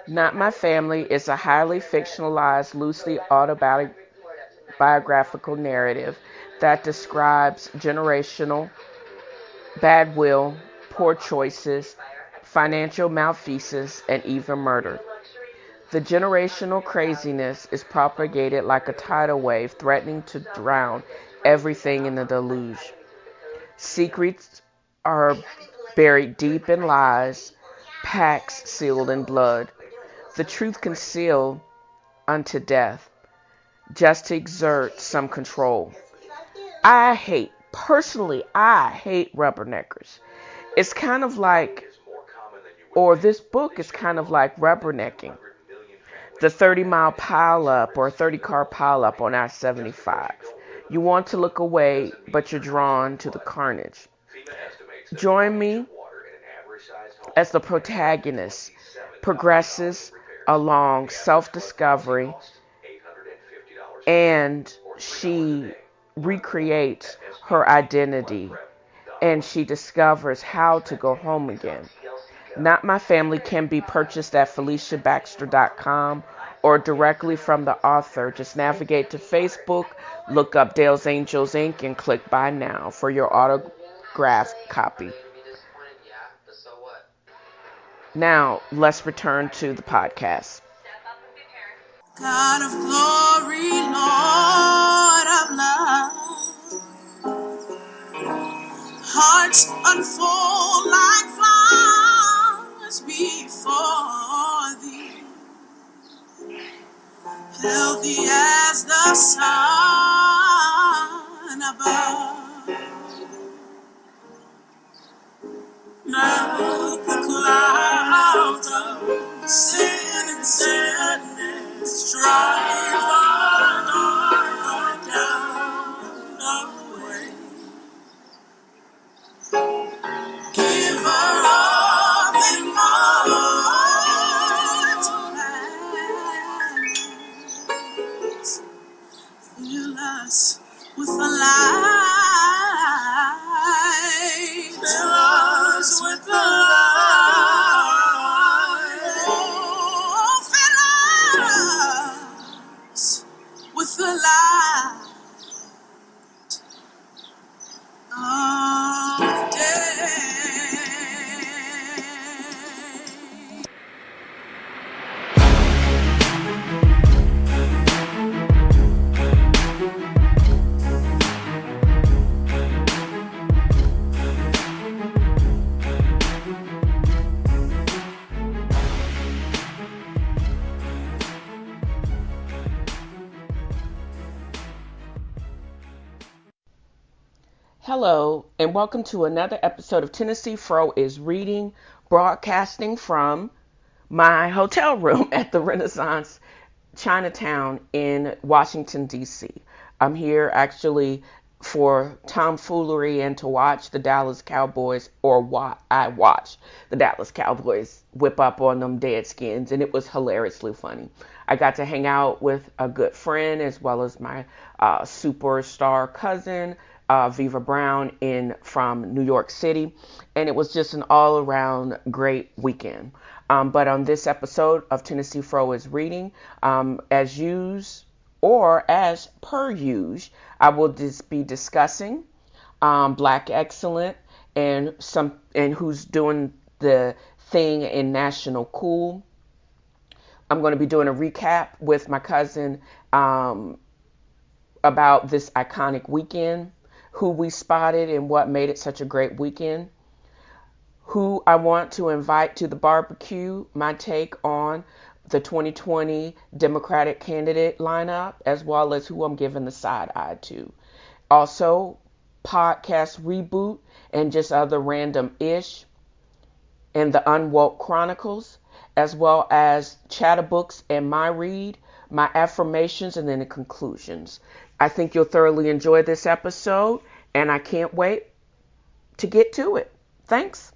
Not My Family is a highly fictionalized, loosely autobiographical narrative that describes generational bad will, poor choices, financial malfeasance, and even murder. The generational craziness is propagated like a tidal wave, threatening to drown everything in the deluge. Secrets are buried deep in lies, pacts sealed in blood, the truth concealed unto death, just to exert some control. Personally, I hate rubberneckers. It's kind of like, or this book is kind of like rubbernecking. The 30-mile pileup or 30-car pileup on I-75. You want to look away, but you're drawn to the carnage. Join me as the protagonist progresses along self-discovery, and she recreates her identity, and she discovers how to go home again. Not My Family can be purchased at FeliciaBaxter.com or directly from the author. Just navigate to Facebook, look up Dale's Angels Inc., and click Buy Now for your autographed copy. Now, let's return to the podcast. God of glory, Lord of love, hearts unfold like flowers before thee, healthy as the sun above. Now the clouds of sin and sadness drive our dark down away. Giver of immortal gladness, fill us with the light. Fill us with the light. Oh, fill us with the light of day. Hello, and welcome to another episode of TNFro is Reading, broadcasting from my hotel room at the Renaissance Chinatown in Washington, D.C. I'm here actually for tomfoolery and to watch the Dallas Cowboys, I watched the Dallas Cowboys whip up on them Redskins, and it was hilariously funny. I got to hang out with a good friend as well as my superstar cousin, Viva Brown from New York City, and it was just an all-around great weekend. But on this episode of TNFro is Reading, as per usual, I will just be discussing Black Excellence and who's doing the thing in National Cool. I'm going to be doing a recap with my cousin about this iconic weekend, who we spotted and what made it such a great weekend, who I want to invite to the barbecue, my take on the 2020 Democratic candidate lineup, as well as who I'm giving the side eye to. Also, podcast reboot and just other random ish, and the Unwoke Chronicles, as well as Chatterbooks and my read, my affirmations, and then the conclusions. I think you'll thoroughly enjoy this episode, and I can't wait to get to it. Thanks.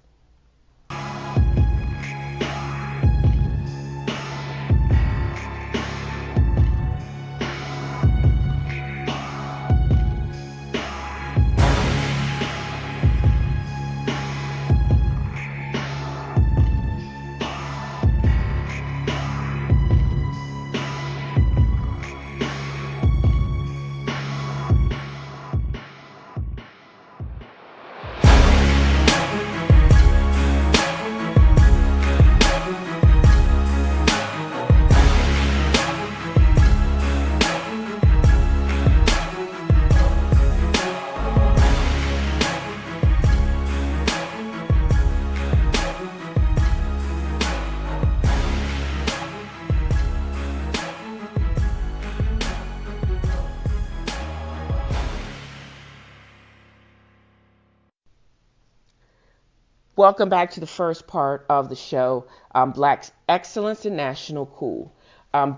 Welcome back to the first part of the show, Black Excellence and National Cool.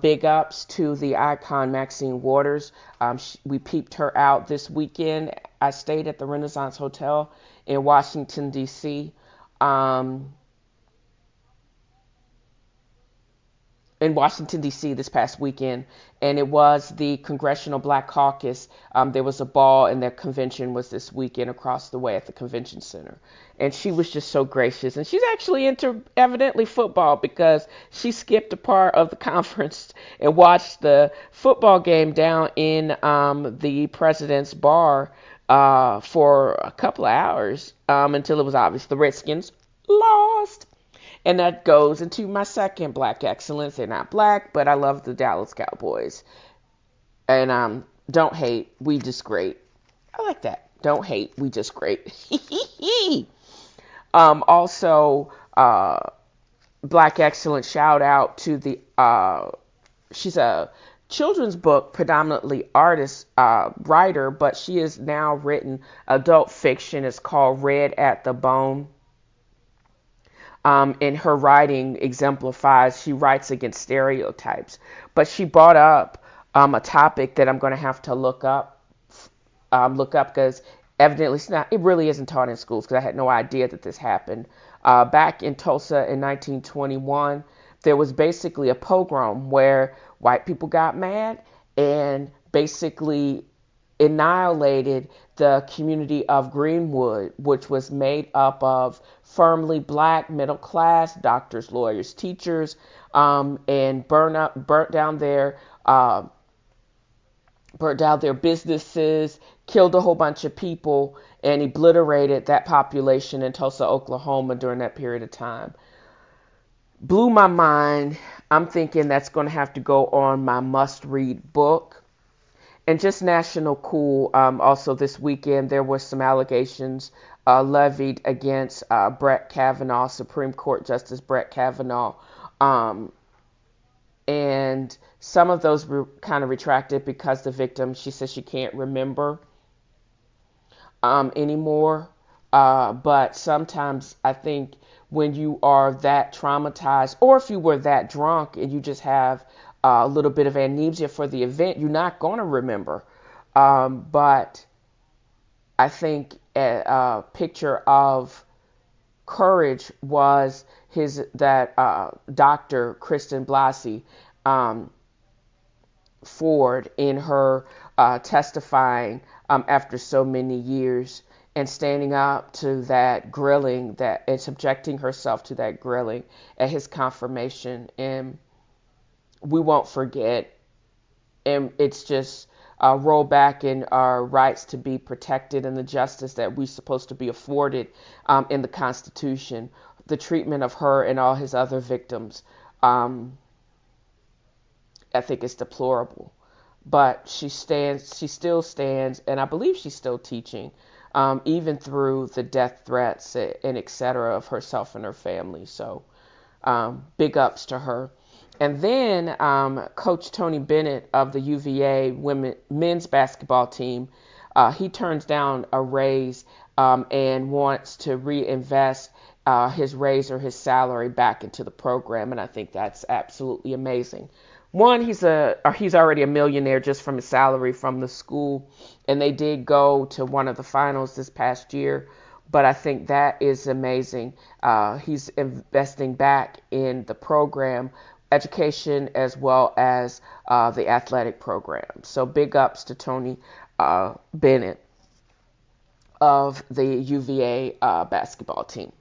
Big ups to the icon Maxine Waters. We peeped her out this weekend. I stayed at the Renaissance Hotel in Washington, D.C. In Washington, D.C. this past weekend, and it was the Congressional Black Caucus. There was a ball, and their convention was this weekend across the way at the convention center. And she was just so gracious. And she's actually into, evidently, football, because she skipped a part of the conference and watched the football game down in the president's bar for a couple of hours until it was obvious the Redskins lost. And that goes into my second Black excellence. They're not black, but I love the Dallas Cowboys. And don't hate, we just great. I like that. Don't hate, we just great. Also, Black excellence, shout out to the, she's a children's book, predominantly artist, writer, but she has now written adult fiction. It's called Red at the Bone. In her writing exemplifies, she writes against stereotypes, but she brought up a topic that I'm going to have to look up because evidently it really isn't taught in schools, because I had no idea that this happened. Back in Tulsa in 1921, there was basically a pogrom where white people got mad and basically annihilated the community of Greenwood, which was made up of firmly black middle class doctors, lawyers, teachers, and burnt down their businesses, killed a whole bunch of people, and obliterated that population in Tulsa, Oklahoma during that period of time. Blew my mind. I'm thinking that's going to have to go on my must-read book. And just national cool, also this weekend, there were some allegations levied against Brett Kavanaugh, Supreme Court Justice Brett Kavanaugh. And some of those were kind of retracted because the victim, she says she can't remember anymore. But sometimes I think when you are that traumatized, or if you were that drunk and you just have a little bit of amnesia for the event, you're not going to remember. But I think a picture of courage was Dr. Kristen Blasey Ford in her testifying after so many years and standing up to that grilling and subjecting herself to that grilling at his confirmation. And we won't forget, and it's just roll back in our rights to be protected and the justice that we're supposed to be afforded in the Constitution. The treatment of her and all his other victims, I think is deplorable. But she still stands, and I believe she's still teaching, even through the death threats and et cetera of herself and her family. So big ups to her. And then Coach Tony Bennett of the UVA men's basketball team, he turns down a raise and wants to reinvest his raise or his salary back into the program. And I think that's absolutely amazing. One, he's already a millionaire just from his salary from the school. And they did go to one of the finals this past year. But I think that is amazing. He's investing back in the program, education, as well as the athletic program. So big ups to Tony Bennett of the UVA basketball team.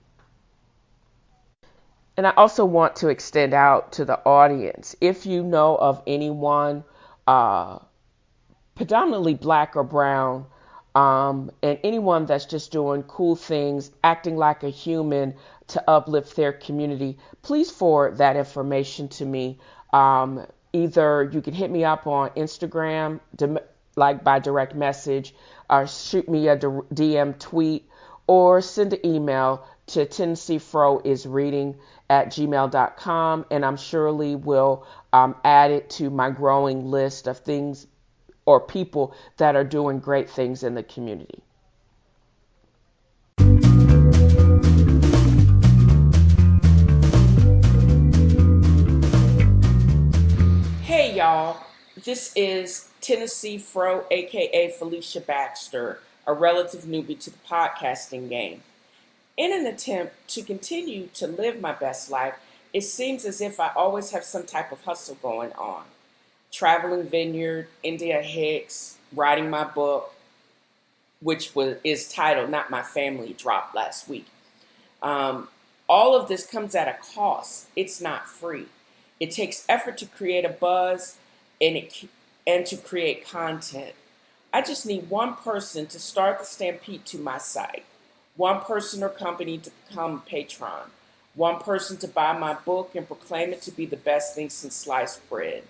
And I also want to extend out to the audience. If you know of anyone predominantly black or brown, and anyone that's just doing cool things, acting like a human to uplift their community, please forward that information to me. Either you can hit me up on Instagram, like by direct message, or shoot me a DM tweet, or send an email to TNFro@gmail.com, and I'm surely will add it to my growing list of things or people that are doing great things in the community. y'all. This is TNFro, aka Felicia Baxter, a relative newbie to the podcasting game. In an attempt to continue to live my best life, it seems as if I always have some type of hustle going on. Traveling Vineyard, India Hicks, writing my book, which is titled Not My Family, dropped last week. All of this comes at a cost. It's not free. It takes effort to create a buzz and to create content. I just need one person to start the stampede to my site, one person or company to become a patron, one person to buy my book and proclaim it to be the best thing since sliced bread.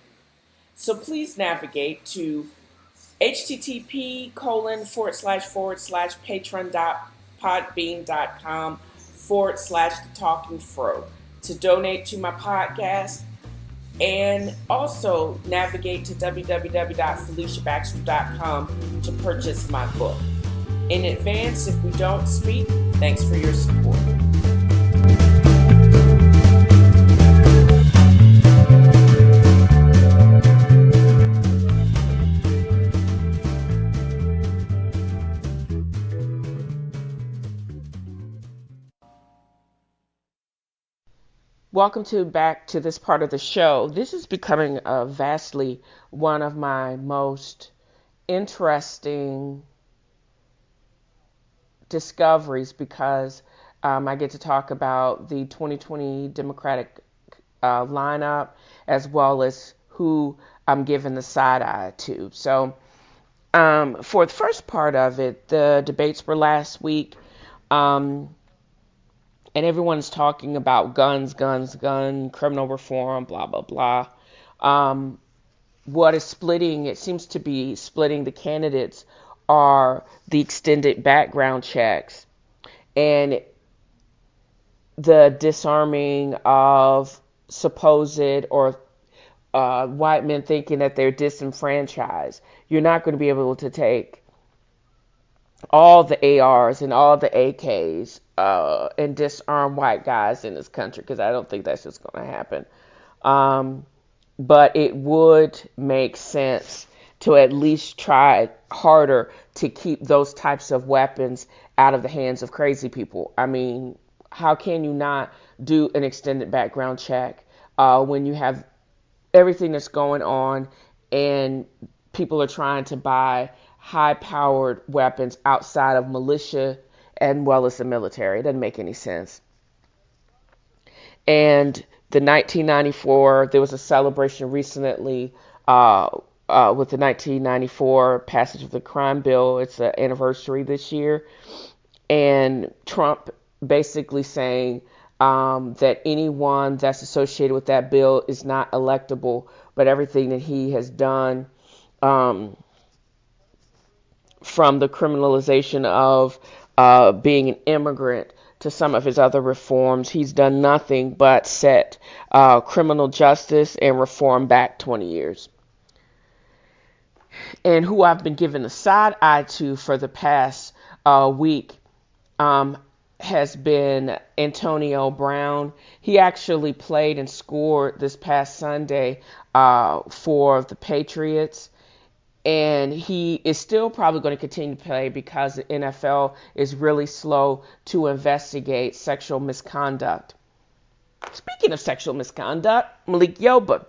So please navigate to http://patreon.podbean.com/thetalkingfro to donate to my podcast, and also navigate to www.feliciabaxter.com to purchase my book. In advance, if we don't speak, thanks for your support. Welcome back to this part of the show. This is becoming vastly one of my most interesting discoveries because I get to talk about the 2020 Democratic lineup as well as who I'm giving the side eye to. So for the first part of it, the debates were last week. And everyone's talking about guns, criminal reform, blah, blah, blah. What is splitting, it seems to be splitting the candidates are the extended background checks and the disarming of supposed or white men thinking that they're disenfranchised. You're not going to be able to take all the ARs and all the AKs and disarm white guys in this country, because I don't think that's just going to happen. But it would make sense to at least try harder to keep those types of weapons out of the hands of crazy people. I mean, how can you not do an extended background check when you have everything that's going on and people are trying to buy high-powered weapons outside of militia and well as the military? It doesn't make any sense. And the 1994, there was a celebration recently with the 1994 passage of the crime bill. It's an anniversary this year. And Trump basically saying that anyone that's associated with that bill is not electable, but everything that he has done from the criminalization of being an immigrant to some of his other reforms, he's done nothing but set criminal justice and reform back 20 years. And who I've been giving a side eye to for the past week has been Antonio Brown. He actually played and scored this past Sunday for the Patriots. And he is still probably going to continue to play because the NFL is really slow to investigate sexual misconduct. Speaking of sexual misconduct, Malik Yoba,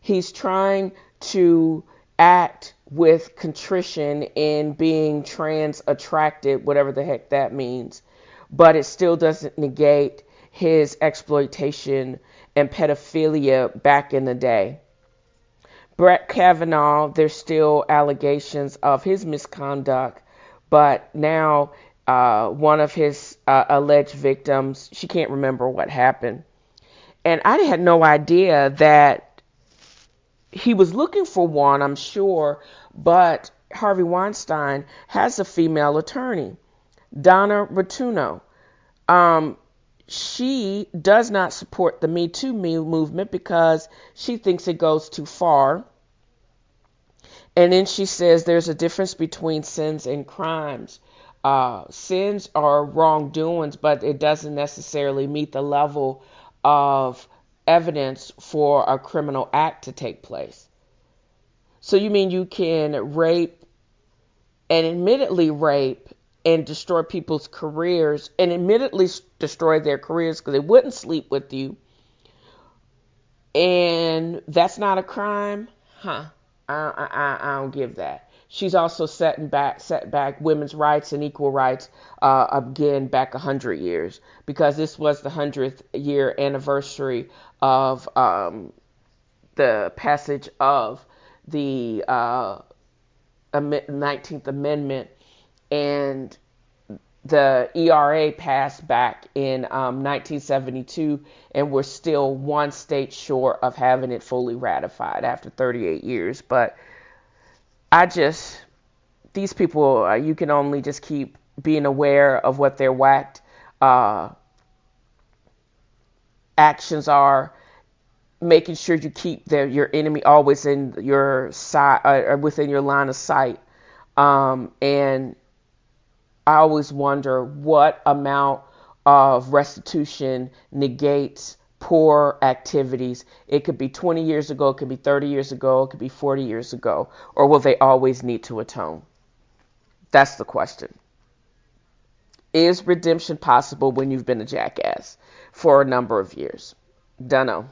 he's trying to act with contrition in being trans attracted, whatever the heck that means. But it still doesn't negate his exploitation and pedophilia back in the day. Brett Kavanaugh, there's still allegations of his misconduct, but now one of his alleged victims, she can't remember what happened. And I had no idea that he was looking for one, I'm sure, but Harvey Weinstein has a female attorney, Donna Rotunno. She does not support the Me Too movement because she thinks it goes too far. And then she says there's a difference between sins and crimes. Sins are wrongdoings, but it doesn't necessarily meet the level of evidence for a criminal act to take place. So you mean you can rape and admittedly rape and destroy people's careers and admittedly destroy their careers because they wouldn't sleep with you, and that's not a crime? Huh. I don't give that. She's also set back women's rights and equal rights again back 100 years, because this was the 100th year anniversary of the passage of the 19th Amendment, and the ERA passed back in 1972, and we're still one state short of having it fully ratified after 38 years. But these people, you can only just keep being aware of what their whacked actions are, making sure you keep your enemy always in your side, or within your line of sight. And I always wonder what amount of restitution negates poor activities. It could be 20 years ago, it could be 30 years ago, it could be 40 years ago, or will they always need to atone? That's the question. Is redemption possible when you've been a jackass for a number of years? Dunno.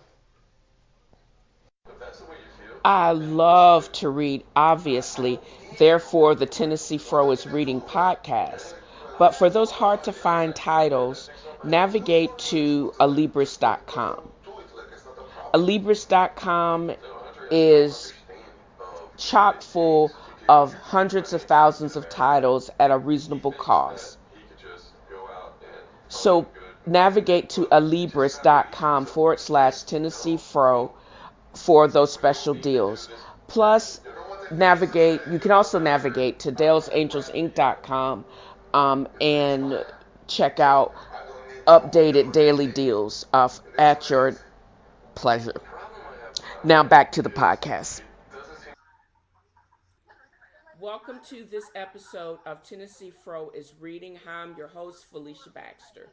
I love to read, obviously, therefore the Tennessee Fro is Reading podcast. But for those hard to find titles, navigate to alibris.com. Alibris.com is chock full of hundreds of thousands of titles at a reasonable cost. So navigate to alibris.com/Tennessee Fro for those special deals. Plus, you can also navigate to dalesangelsinc.com and check out updated daily deals at your pleasure. Now back to the podcast. Welcome to this episode of Tennessee Fro is Reading. I'm your host, Felicia Baxter.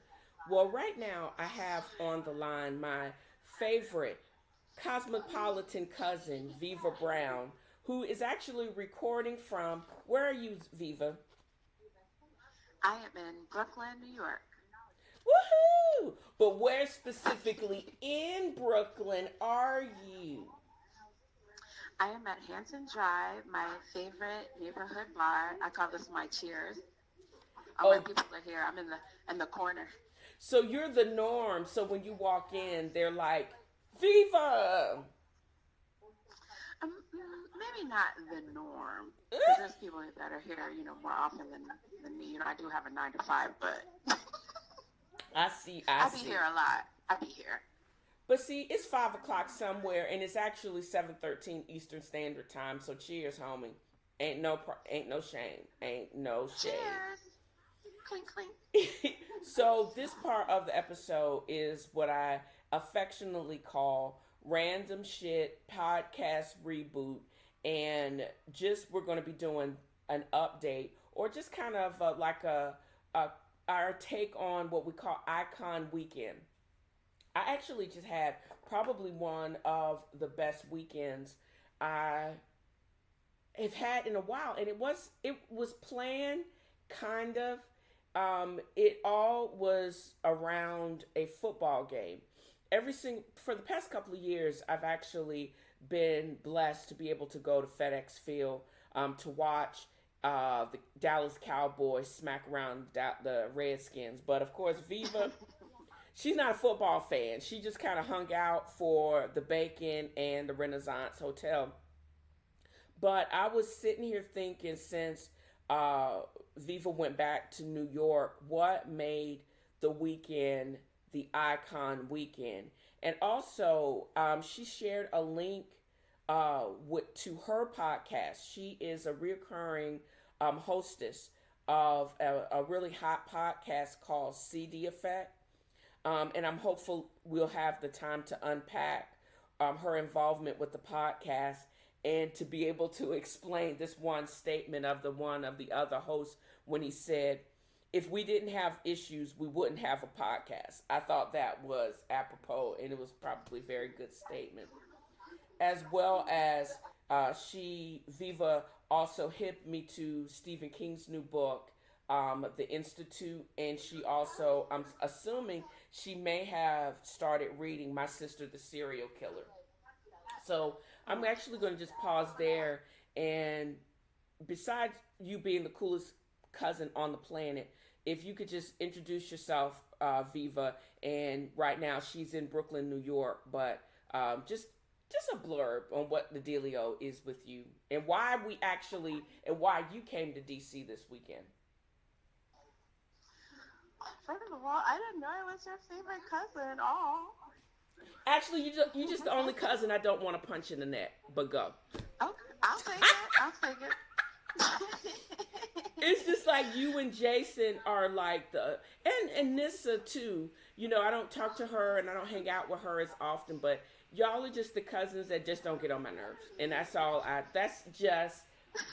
Well, right now I have on the line my favorite cosmopolitan cousin, Viva Brown, who is actually recording from, where are you, Viva? I am in Brooklyn, New York. Woohoo! But where specifically in Brooklyn are you? I am at Hampton Drive, my favorite neighborhood bar. I call this my Cheers. When people are here, I'm in the corner. So you're the norm. So when you walk in, they're like, Viva! Maybe not the norm, because there's people that are here, more often than me. I do have a 9 to 5, but I see. I be here a lot. I be here. But see, it's 5 o'clock somewhere, and it's actually 7:13 Eastern Standard Time. So cheers, homie. Ain't no shame. Ain't no shame. Cheers. Clink, clink. So this part of the episode is what I affectionately call random shit podcast reboot, and we're going to be doing an update, or just kind of like our take on what we call Icon Weekend. I actually just had probably one of the best weekends I have had in a while, and it was planned, kind of. It all was around a football game. For the past couple of years, I've actually been blessed to be able to go to FedEx Field to watch the Dallas Cowboys smack around the Redskins. But of course, Viva, she's not a football fan. She just kind of hung out for the bacon and the Renaissance Hotel. But I was sitting here thinking, since Viva went back to New York, what made the weekend the Icon Weekend? And also, she shared a link to her podcast. She is a recurring hostess of a really hot podcast called CD Effect. And I'm hopeful we'll have the time to unpack her involvement with the podcast, and to be able to explain this one statement of the other host, when he said, if we didn't have issues, we wouldn't have a podcast. I thought that was apropos, and it was probably a very good statement. As well as Viva also hipped me to Stephen King's new book, The Institute, and she also, I'm assuming, she may have started reading My Sister the Serial Killer. So I'm actually going to just pause there. And besides you being the coolest cousin on the planet, if you could just introduce yourself, Viva, and right now she's in Brooklyn, New York, but just a blurb on what the dealio is with you and why why you came to DC this weekend. First of all, I didn't know I was your favorite cousin. Oh. Actually, you just the only cousin I don't want to punch in the neck. But go. Okay, I'll take it. I'll take it. It's just like you and Jason are like and Nissa too. I don't talk to her and I don't hang out with her as often, but y'all are just the cousins that just don't get on my nerves. And that's just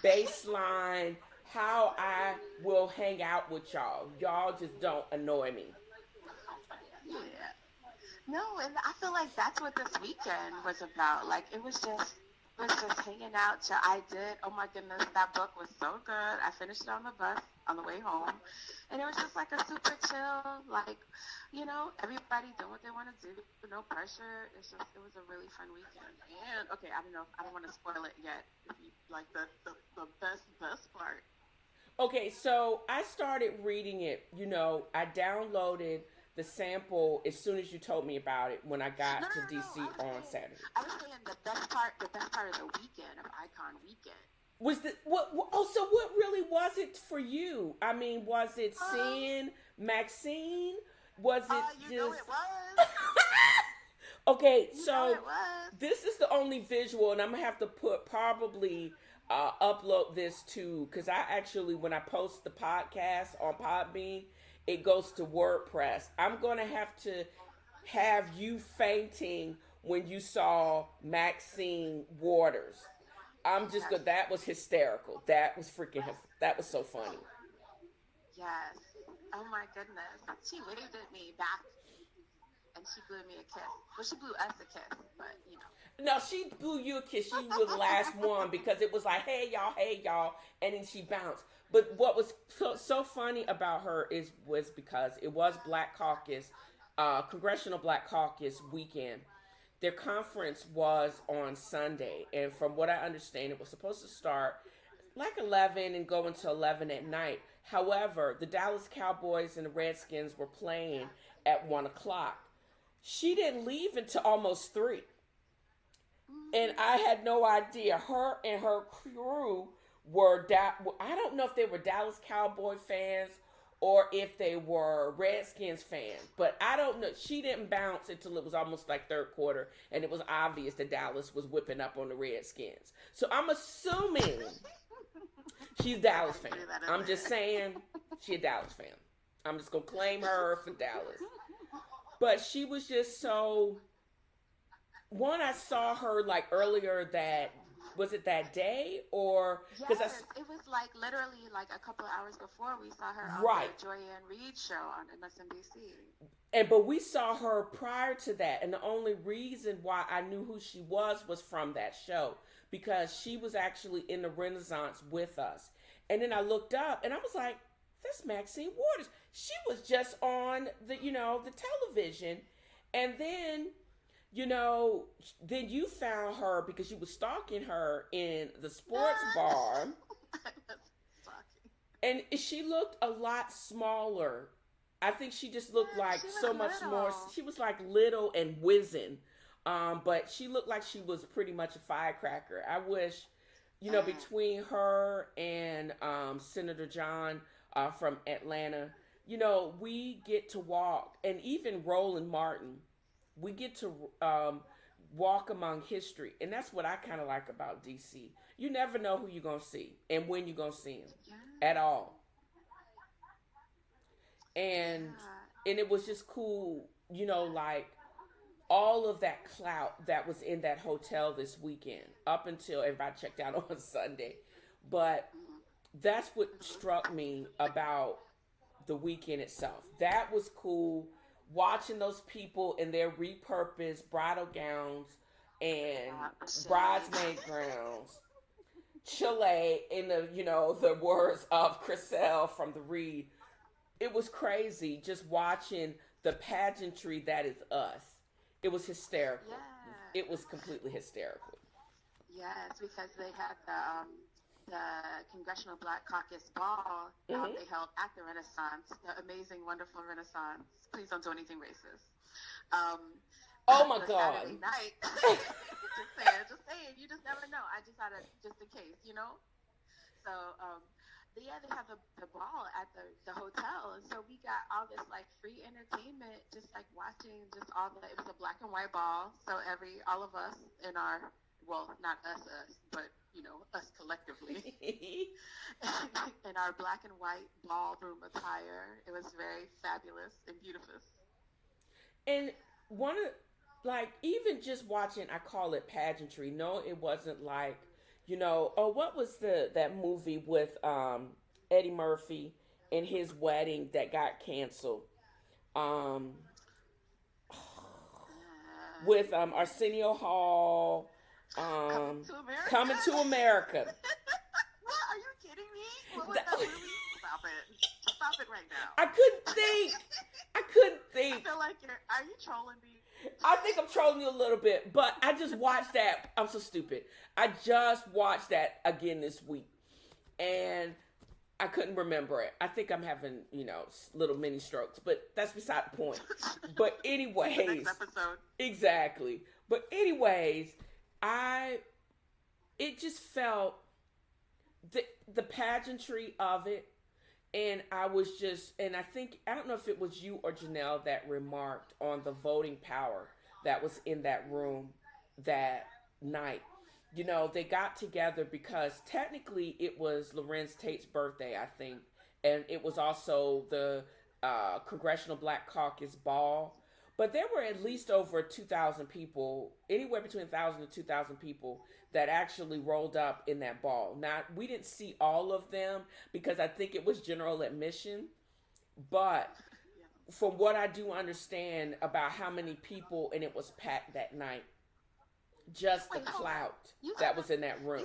baseline how I will hang out with y'all. Y'all just don't annoy me. Yeah. No, and I feel like that's what this weekend was about. Like it was just hanging out. So oh my goodness, that book was so good. I finished it on the bus on the way home. And it was just like a super chill, like, everybody doing what they want to do. No pressure. It was a really fun weekend. And, okay, I don't want to spoil it yet. If you, like the best part. Okay, so I started reading it. I downloaded the sample as soon as you told me about it when I got to DC on Saturday. I was saying the best part of the weekend, of Icon Weekend. Was the what? Oh, so what really was it for you? I mean, was it seeing Maxine? Was it just? It was. Okay, so this is the only visual, and I'm gonna have to probably upload this too, because I actually, when I post the podcast on Podbean, it goes to WordPress. I'm gonna have you fainting when you saw Maxine Waters. I'm just good. That was hysterical. That was that was so funny. Yes. Oh my goodness. She waved at me back and she blew me a kiss. Well, she blew us a kiss, but No, she blew you a kiss. She was the last one because it was like, hey y'all, and then she bounced. But what was so funny about her was because it was Black Caucus, Congressional Black Caucus weekend. Their conference was on Sunday, and from what I understand, it was supposed to start like 11 and go until 11 at night. However, the Dallas Cowboys and the Redskins were playing at 1 o'clock. She didn't leave until almost 3. And I had no idea. Her and her crew were, I don't know if they were Dallas Cowboy fans or if they were Redskins fans. But I don't know. She didn't bounce until it was almost like third quarter, and it was obvious that Dallas was whipping up on the Redskins. So I'm assuming she's a Dallas fan. I'm just saying she's a Dallas fan. I'm just going to claim her for Dallas. But she was just so... One, I saw her like earlier was it that day or yes, it was like literally like a couple of hours before we saw her on the Joyanne Reed show on MSNBC. But we saw her prior to that, and the only reason why I knew who she was from that show, because she was actually in the Renaissance with us. And then I looked up and I was like, that's Maxine Waters. She was just on the television, and then then you found her because you were stalking her in the sports bar. And she looked a lot smaller. I think she just looked like so much more. She was like little and wizened. But she looked like she was pretty much a firecracker. I wish, between her and Senator John from Atlanta, we get to walk, and even Roland Martin, we get to walk among history. And that's what I kind of like about DC. You never know who you're going to see and when you're going to see them at all. And it was just cool, like all of that clout that was in that hotel this weekend up until everybody checked out on Sunday. But that's what struck me about the weekend itself. That was cool. Watching those people in their repurposed bridal gowns and bridesmaid gowns, Chile in the, the words of Chriselle from the Read. It was crazy just watching the pageantry that is us. It was hysterical. Yeah. It was completely hysterical. Yes, because they had the Congressional Black Caucus Ball they held at the Renaissance, the amazing, wonderful Renaissance. Please don't do anything racist. Oh my God. Saturday night. just saying. You just never know. I just had just in case, So, they had the ball at the hotel, and so we got all this like free entertainment, just like watching just it was a black and white ball, so all of us in our, well, not us, but us collectively, in our black and white ballroom attire. It was very fabulous and beautiful. And even just watching, I call it pageantry. No, it wasn't like, what was that movie with Eddie Murphy and his wedding that got canceled? With Arsenio Hall, Coming to America. What? Are you kidding me? What was that movie? Stop it right now. I couldn't think. I feel like are you trolling me? I think I'm trolling you a little bit, but I just watched that. I'm so stupid. I just watched that again this week, and I couldn't remember it. I think I'm having, little mini strokes, but that's beside the point. But anyways, next episode. Exactly. But anyways, it just felt the pageantry of it. And I don't know if it was you or Janelle that remarked on the voting power that was in that room that night. They got together because technically it was Lorenz Tate's birthday, I think. And it was also the Congressional Black Caucus Ball. But there were at least over 2,000 people, anywhere between 1,000 to 2,000 people that actually rolled up in that ball. Now, we didn't see all of them because I think it was general admission. But from what I do understand about how many people, and it was packed that night, just the clout that was in that room.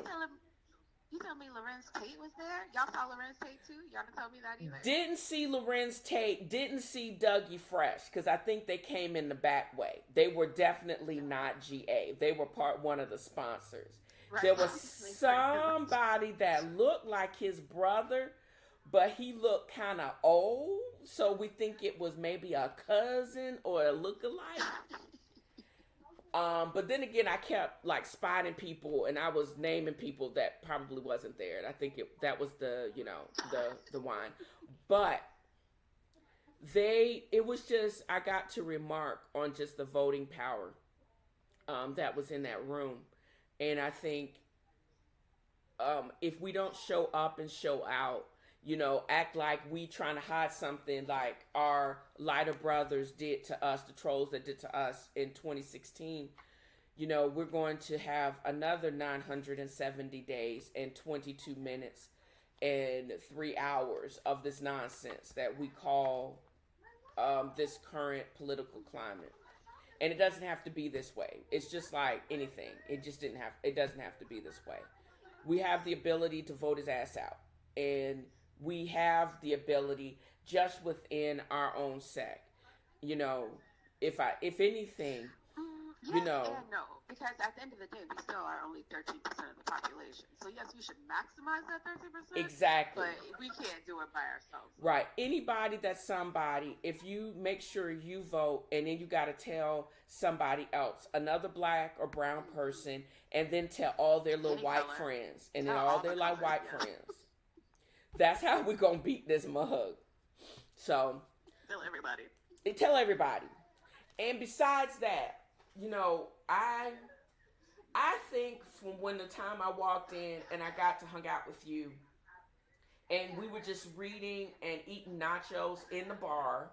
You tell me Lorenz Tate was there? Y'all saw Lorenz Tate too? Y'all didn't tell me that either. Didn't see Lorenz Tate. Didn't see Dougie Fresh because I think they came in the back way. They were definitely not GA. They were one of the sponsors. Right. There was somebody that looked like his brother, but he looked kind of old. So we think it was maybe a cousin or a lookalike. But then again, I kept spotting people, and I was naming people that probably wasn't there, and I think that was the wine. But it was just, I got to remark on just the voting power that was in that room, and I think if we don't show up and show out, act like we trying to hide something like our lighter brothers did to us, the trolls that did to us in 2016, we're going to have another 970 days and 22 minutes and 3 hours of this nonsense that we call this current political climate. And it doesn't have to be this way. It's just like anything. It doesn't have to be this way. We have the ability to vote his ass out. And we have the ability just within our own sect. If anything, yes and no, because at the end of the day, we still are only 13% of the population. So yes, we should maximize that 13%. Exactly. But we can't do it by ourselves. Right. Anybody that's somebody, if you make sure you vote and then you got to tell somebody else, another black or brown person, and then tell all their little white friends and then all their white friends. That's how we're going to beat this mug. So. Tell everybody. And besides that, I think from when the time I walked in and I got to hang out with you and we were just reading and eating nachos in the bar,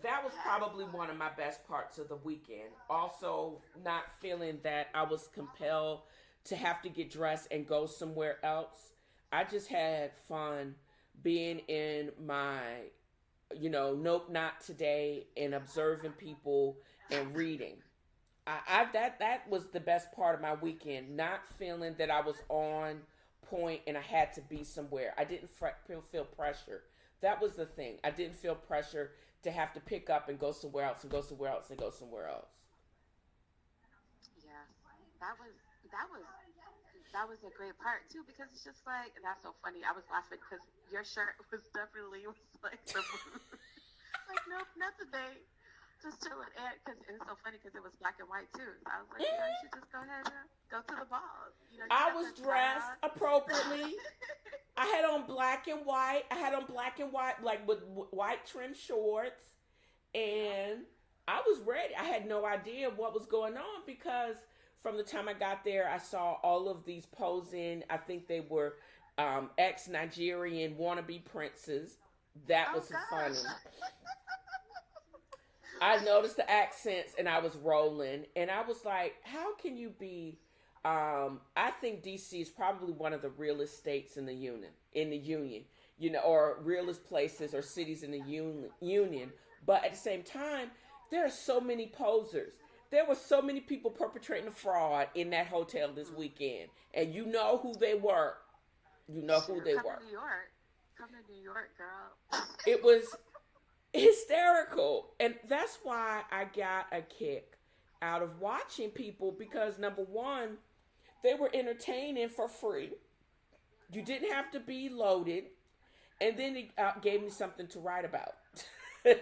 that was probably one of my best parts of the weekend. Also, not feeling that I was compelled to have to get dressed and go somewhere else. I just had fun being in my Nope, not today, and observing people and reading. That was the best part of my weekend. Not feeling that I was on point and I had to be somewhere. I didn't feel pressure. That was the thing. I didn't feel pressure to have to pick up and go somewhere else and go somewhere else and go somewhere else. Yes, that was that was that was a great part too, because it's just like, that's so funny. I was laughing because your shirt was definitely was like the like, nope, not today. Just chilling, and because it's so funny because it was black and white too. So I was like, you should just go ahead and go to the ball. You I was dressed appropriately. I had on black and white. I had on black and white, like with white trim shorts, and I was ready. I had no idea what was going on because from the time I got there, I saw all of these posing. I think they were ex-Nigerian wannabe princes. That was funny. I noticed the accents and I was rolling, and I was like, how can you be I think DC is probably one of the realest states in the union, or realest places or cities in the union. But at the same time, there are so many posers. There were so many people perpetrating a fraud in that hotel this weekend, and you know who they were. You know who they were. New York. Come to New York, girl. It was hysterical, and that's why I got a kick out of watching people, because number one, they were entertaining for free. You didn't have to be loaded, and then it gave me something to write about. Yeah.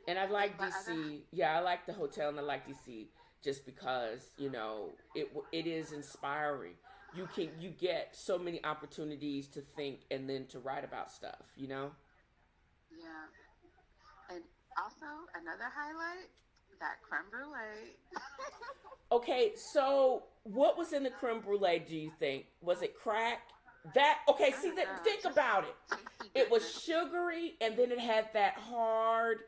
And I like DC. Yeah, I like the hotel, and I like DC just because it is inspiring. You get so many opportunities to think and then to write about stuff. Yeah. And also another highlight, that creme brulee. Okay, so what was in the creme brulee? Do you think, was it crack? Think about it. It was sugary, and then it had that hard,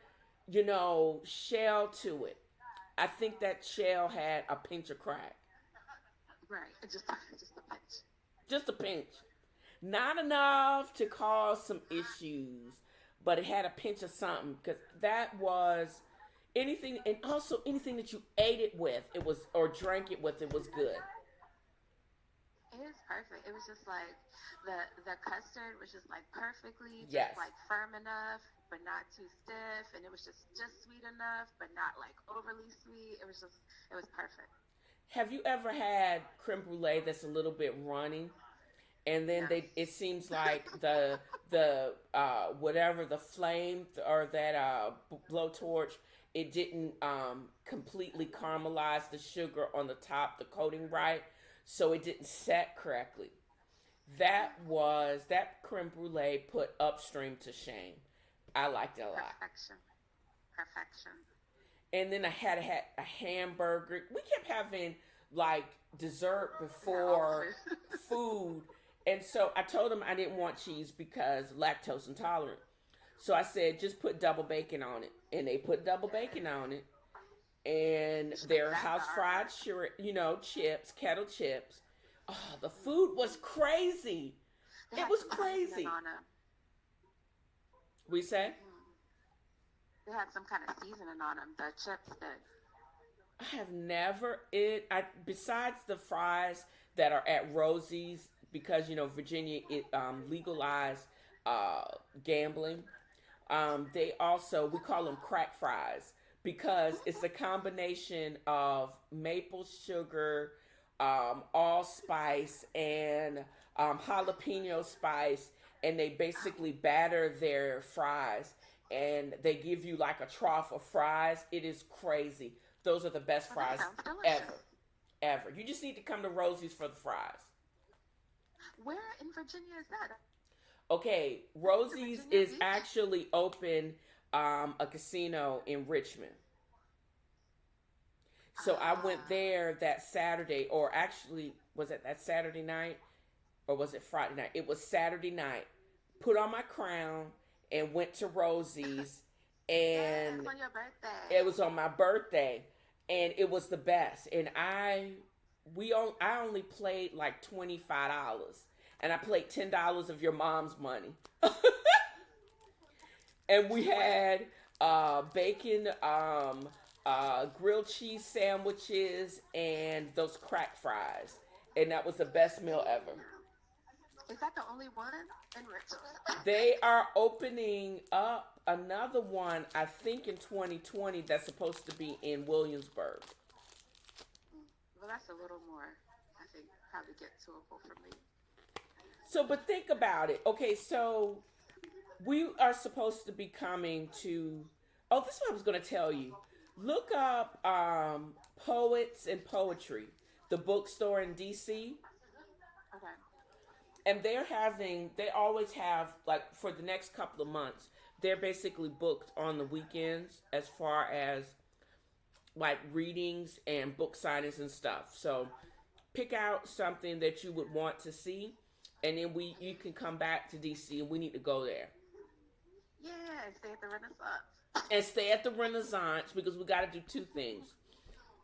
shell to it. I think that shell had a pinch of crack. Right, just a pinch. Just a pinch. Not enough to cause some issues, but it had a pinch of something, because that was anything, and also anything that you ate it with, or drank it with, it was good. It is perfect. It was just like the custard was just like perfectly, just Yes. like firm enough, but not too stiff, and it was just sweet enough, but not like overly sweet. It was perfect. Have you ever had creme brulee that's a little bit runny, and then Yes. it seems like the whatever the flame or that blowtorch, it didn't completely caramelize the sugar on the top, the coating right, so it didn't set correctly. That creme brulee put upstream to shame. I liked it a lot. Perfection. And then I had a hamburger. We kept having like dessert before Yeah, food. And so I told them I didn't want cheese because lactose intolerant. So I said, just put double bacon on it. And they put double bacon on it. And their house fried chips, kettle chips. Oh, the food was crazy. It was crazy. We say? They had some kind of seasoning on them, the chips did. I have never besides the fries that are at Rosie's, because Virginia legalized gambling. They also, we call them crack fries, because it's a combination of maple sugar, allspice, and jalapeno spice, and they basically batter their fries, and they give you like a trough of fries. It is crazy. Those are the best fries ever. You just need to come to Rosie's for the fries. Where in Virginia is that? Okay, Rosie's is actually open a casino in Richmond. So I went there that Saturday, or actually, was it that Saturday night? Or was it Friday night? It was Saturday night. Put on my crown and went to Rosie's. And yes, on your birthday. It was on my birthday. And it was the best. And I only played like $25. And I played $10 of your mom's money. And we had bacon, grilled cheese sandwiches, and those crack fries. And that was the best meal ever. Is that the only one in Richmond? They are opening up another one, I think, in 2020 that's supposed to be in Williamsburg. Well, that's a little more, I think, probably get doable for me. So, but think about it. Okay, so we are supposed to be coming to. Oh, this is what I was going to tell you. Look up Poets and Poetry, the bookstore in DC. Okay. And they always have, like, for the next couple of months, they're basically booked on the weekends as far as like readings and book signings and stuff. So pick out something that you would want to see, and then you can come back to DC and we need to go there. Yeah, stay at the Renaissance. And stay at the Renaissance because we got to do two things.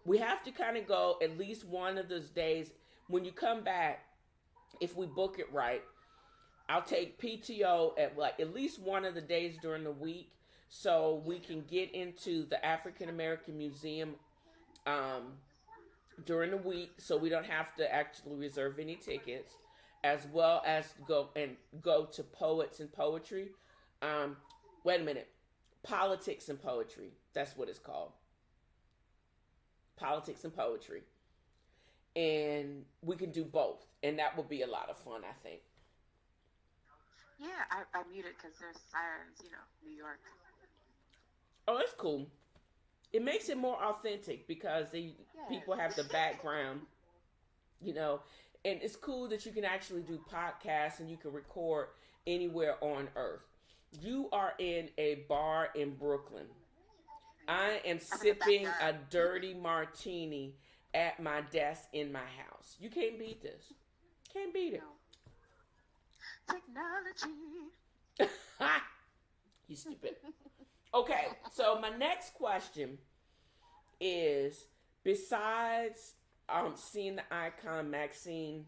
We have to kind of go at least one of those days. When you come back, if we book it right, I'll take PTO at like at least one of the days during the week so we can get into the African American Museum during the week so we don't have to actually reserve any tickets, as well as go to Poets and Poetry. Wait a minute. Politics and Poetry. That's what it's called. Politics and Poetry. And we can do both. And that will be a lot of fun, I think. Yeah, I muted because there's sirens, New York. Oh, that's cool. It makes it more authentic because people have the background, and it's cool that you can actually do podcasts and you can record anywhere on earth. You are in a bar in Brooklyn. I am sipping a dirty martini at my desk in my house. You can't beat this. Can't beat it. No. Technology. You stupid. Okay, so my next question is, besides seeing the icon Maxine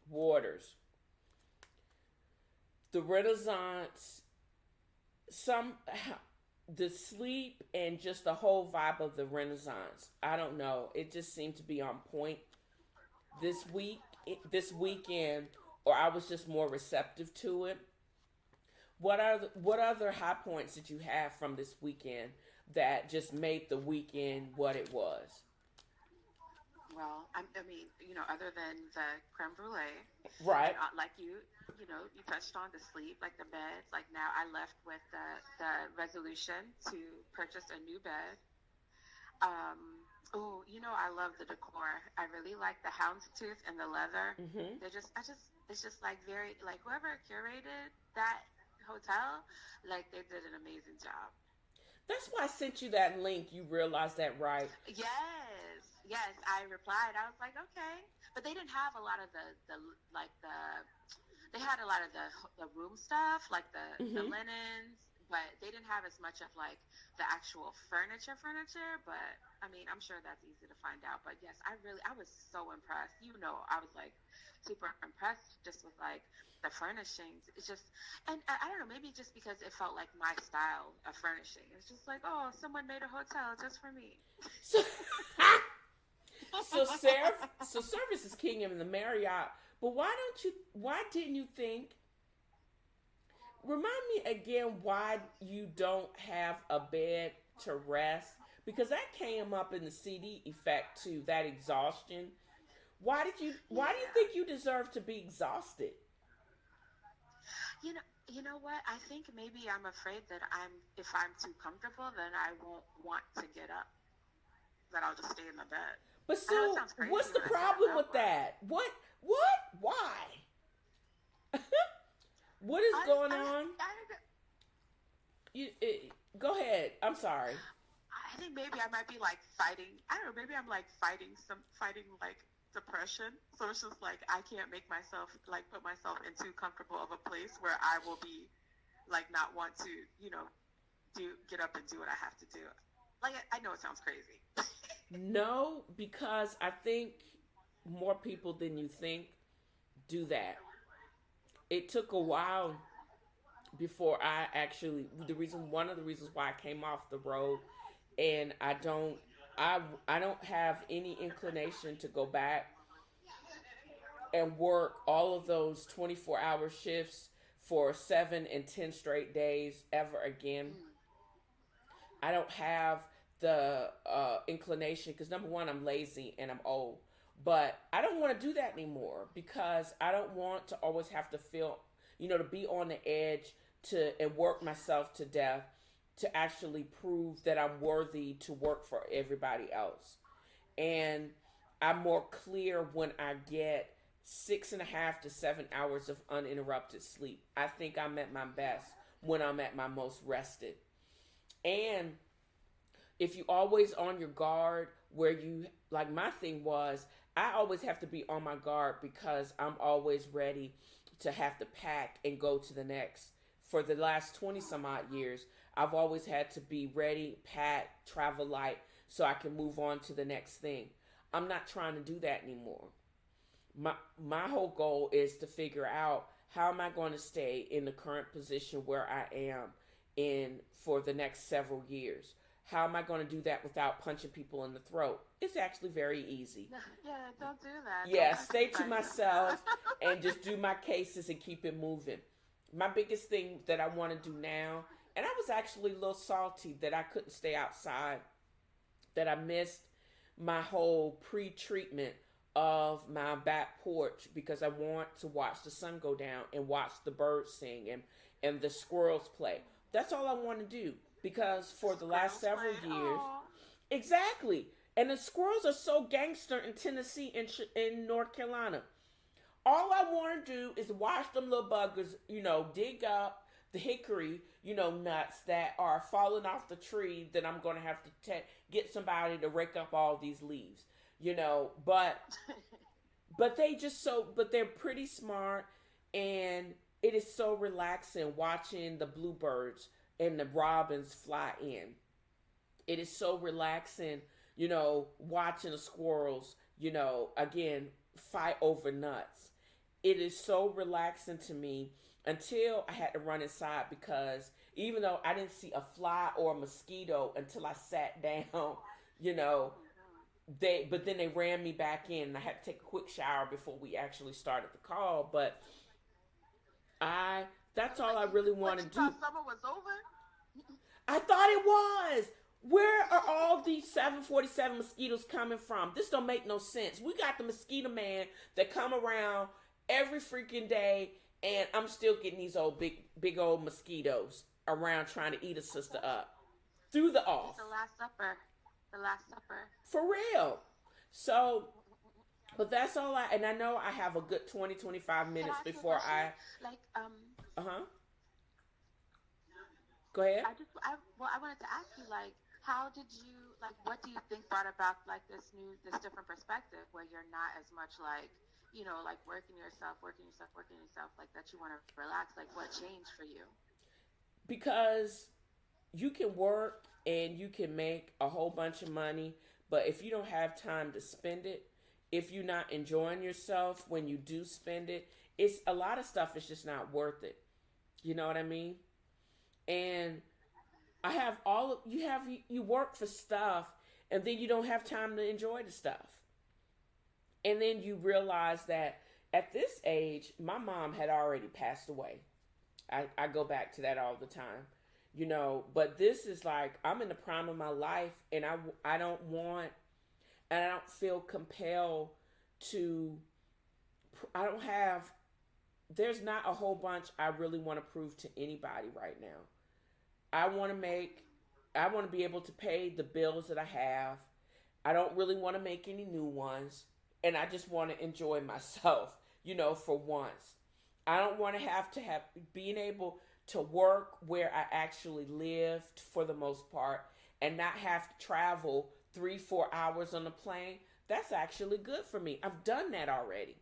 Waters, the Renaissance, the sleep and just the whole vibe of the Renaissance, I don't know. It just seemed to be on point this weekend, or I was just more receptive to it. What other high points did you have from this weekend that just made the weekend what it was? Well, I mean, other than the creme brulee, right? Like you touched on the sleep, like the beds. Like now, I left with the resolution to purchase a new bed. I love the decor. I really like the houndstooth and the leather. Mm-hmm. It's just like very, like whoever curated that hotel, like they did an amazing job. That's why I sent you that link. You realized that, right? Yes. I replied. I was like, okay, but they didn't have a lot of they had a lot of the room stuff, like the linens, but they didn't have as much of like the actual furniture. But I mean, I'm sure that's easy to find out. But yes, I was so impressed. I was like super impressed just with like the furnishings. It's just, and I don't know, maybe just because it felt like my style of furnishing. It's just like, oh, someone made a hotel just for me. So service is king in the Marriott. But why didn't you think? Remind me again why you don't have a bed to rest, because that came up in the CD effect too, that exhaustion. Why do you think you deserve to be exhausted? You know what? I think maybe I'm afraid that if I'm too comfortable, then I won't want to get up. That I'll just stay in the bed. But so, what's the problem with that? What? Why? What is going on? Go ahead. I'm sorry. I think maybe I might be like fighting. I don't know. Maybe I'm like fighting like depression. So it's just like I can't make myself like put myself in too comfortable of a place where I will be like not want to get up and do what I have to do. Like I know it sounds crazy. No, because I think more people than you think do that. It took a while before I actually, one of the reasons why I came off the road, and I don't have any inclination to go back and work all of those 24-hour shifts for 7 and 10 straight days ever again. I don't have the inclination, because number one, I'm lazy and I'm old. But I don't want to do that anymore, because I don't want to always have to feel, to be on the edge and work myself to death to actually prove that I'm worthy to work for everybody else. And I'm more clear when I get 6.5 to 7 hours of uninterrupted sleep. I think I'm at my best when I'm at my most rested. And if you always on your guard, where you, like my thing was, I always have to be on my guard because I'm always ready to have to pack and go to the next. For the last 20 some odd years, I've always had to be ready, pack, travel light, so I can move on to the next thing. I'm not trying to do that anymore. My whole goal is to figure out, how am I going to stay in the current position where I am in for the next several years? How am I going to do that without punching people in the throat? It's actually very easy. Yeah, don't do that. Yeah, stay to myself and just do my cases and keep it moving. My biggest thing that I want to do now, and I was actually a little salty that I couldn't stay outside, that I missed my whole pre-treatment of my back porch, because I want to watch the sun go down and watch the birds sing and the squirrels play. That's all I want to do, because for the last several years, Aww. exactly. And the squirrels are so gangster in Tennessee and in North Carolina. All I want to do is watch them little buggers, dig up the hickory, nuts that are falling off the tree that I'm going to have to get somebody to rake up all these leaves, but but they're pretty smart, and it is so relaxing watching the bluebirds and the robins fly in. It is so relaxing, watching the squirrels, again, fight over nuts. It is so relaxing to me, until I had to run inside, because even though I didn't see a fly or a mosquito until I sat down, but then they ran me back in, and I had to take a quick shower before we actually started the call. But that's all I really want to do. Thought summer was over? I thought it was. Where are all these 747 mosquitoes coming from? This don't make no sense. We got the mosquito man that come around every freaking day, and I'm still getting these old big old mosquitoes around trying to eat a sister up through the off. It's the Last Supper. The Last Supper. For real. So, but that's all and I know I have a good 20-25 minutes before I Go ahead. I wanted to ask you, how did you, what do you think brought about, this different perspective, where you're not as much working yourself, that you want to relax? What changed for you? Because you can work and you can make a whole bunch of money, but if you don't have time to spend it, if you're not enjoying yourself when you do spend it, it's a lot of stuff is just not worth it. You know what I mean? And I have you work for stuff, and then you don't have time to enjoy the stuff. And then you realize that at this age, my mom had already passed away. I go back to that all the time, but this is I'm in the prime of my life, and I don't feel compelled to, there's not a whole bunch I really want to prove to anybody right now. I want to be able to pay the bills that I have. I don't really want to make any new ones. And I just want to enjoy myself, for once. I don't want to have being able to work where I actually lived for the most part, and not have to travel 3-4 hours on a plane. That's actually good for me. I've done that already.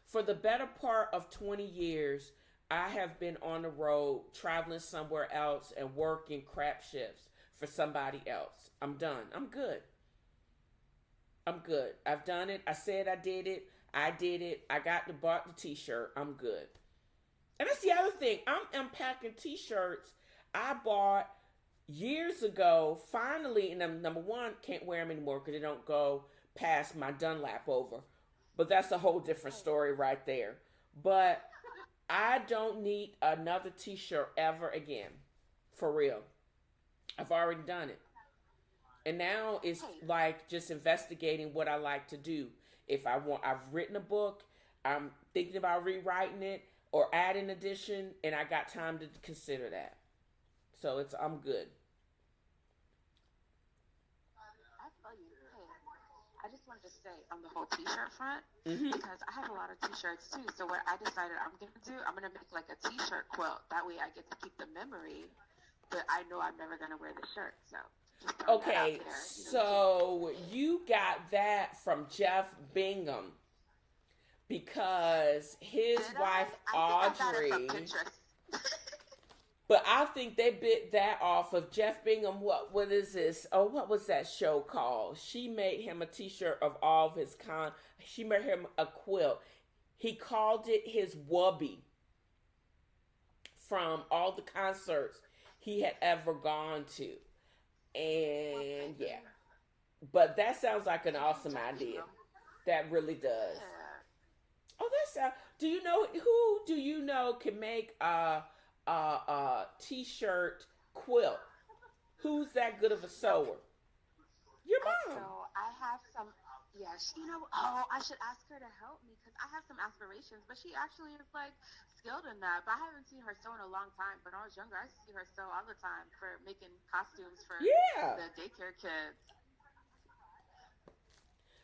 For the better part of 20 years, I have been on the road, traveling somewhere else and working crap shifts for somebody else. I'm done. I'm good. I've done it. I said I did it. I did it. I bought the t-shirt. I'm good. And that's the other thing. I'm unpacking T-shirts I bought years ago. Finally, and number one, can't wear them anymore because they don't go past my Dunlap over. But that's a whole different story right there. But I don't need another T-shirt ever again, for real. I've already done it. And now it's Hey, like just investigating what I like to do. If I want, I've written a book, I'm thinking about rewriting it or adding addition, and I got time to consider that. So I'm good. I feel you. Hey, I just wanted to say on the whole T-shirt front Hmm. because I have a lot of T-shirts too. So what I decided I'm gonna do, I'm gonna make like a T-shirt quilt. That way I get to keep the memory, but I know I'm never gonna wear the shirt. So just throwing that out Okay, there. You know, you can. so you got that from Jeff Bingham because his Did wife I? think I got it from Audrey. Pinterest. But I think they bit that off of Jeff Bingham. What is this? Oh, what was that show called? She made him a T-shirt of all of his con. She made him a quilt. He called it his wubby from all the concerts he had ever gone to. And yeah, Okay. but that sounds like an Thank you, awesome Jeff idea. Bingham. That really does. Yeah. Oh, that's do you know who do you know can make a t-shirt quilt? Who's that good of a So sewer? Your mom. So I have some. Yeah, oh, I should ask her to help me because I have some aspirations. But she actually is like skilled in that. But I haven't seen her sew in a long time. But when I was younger, I used to see her sew all the time for making costumes for Yeah. the daycare kids.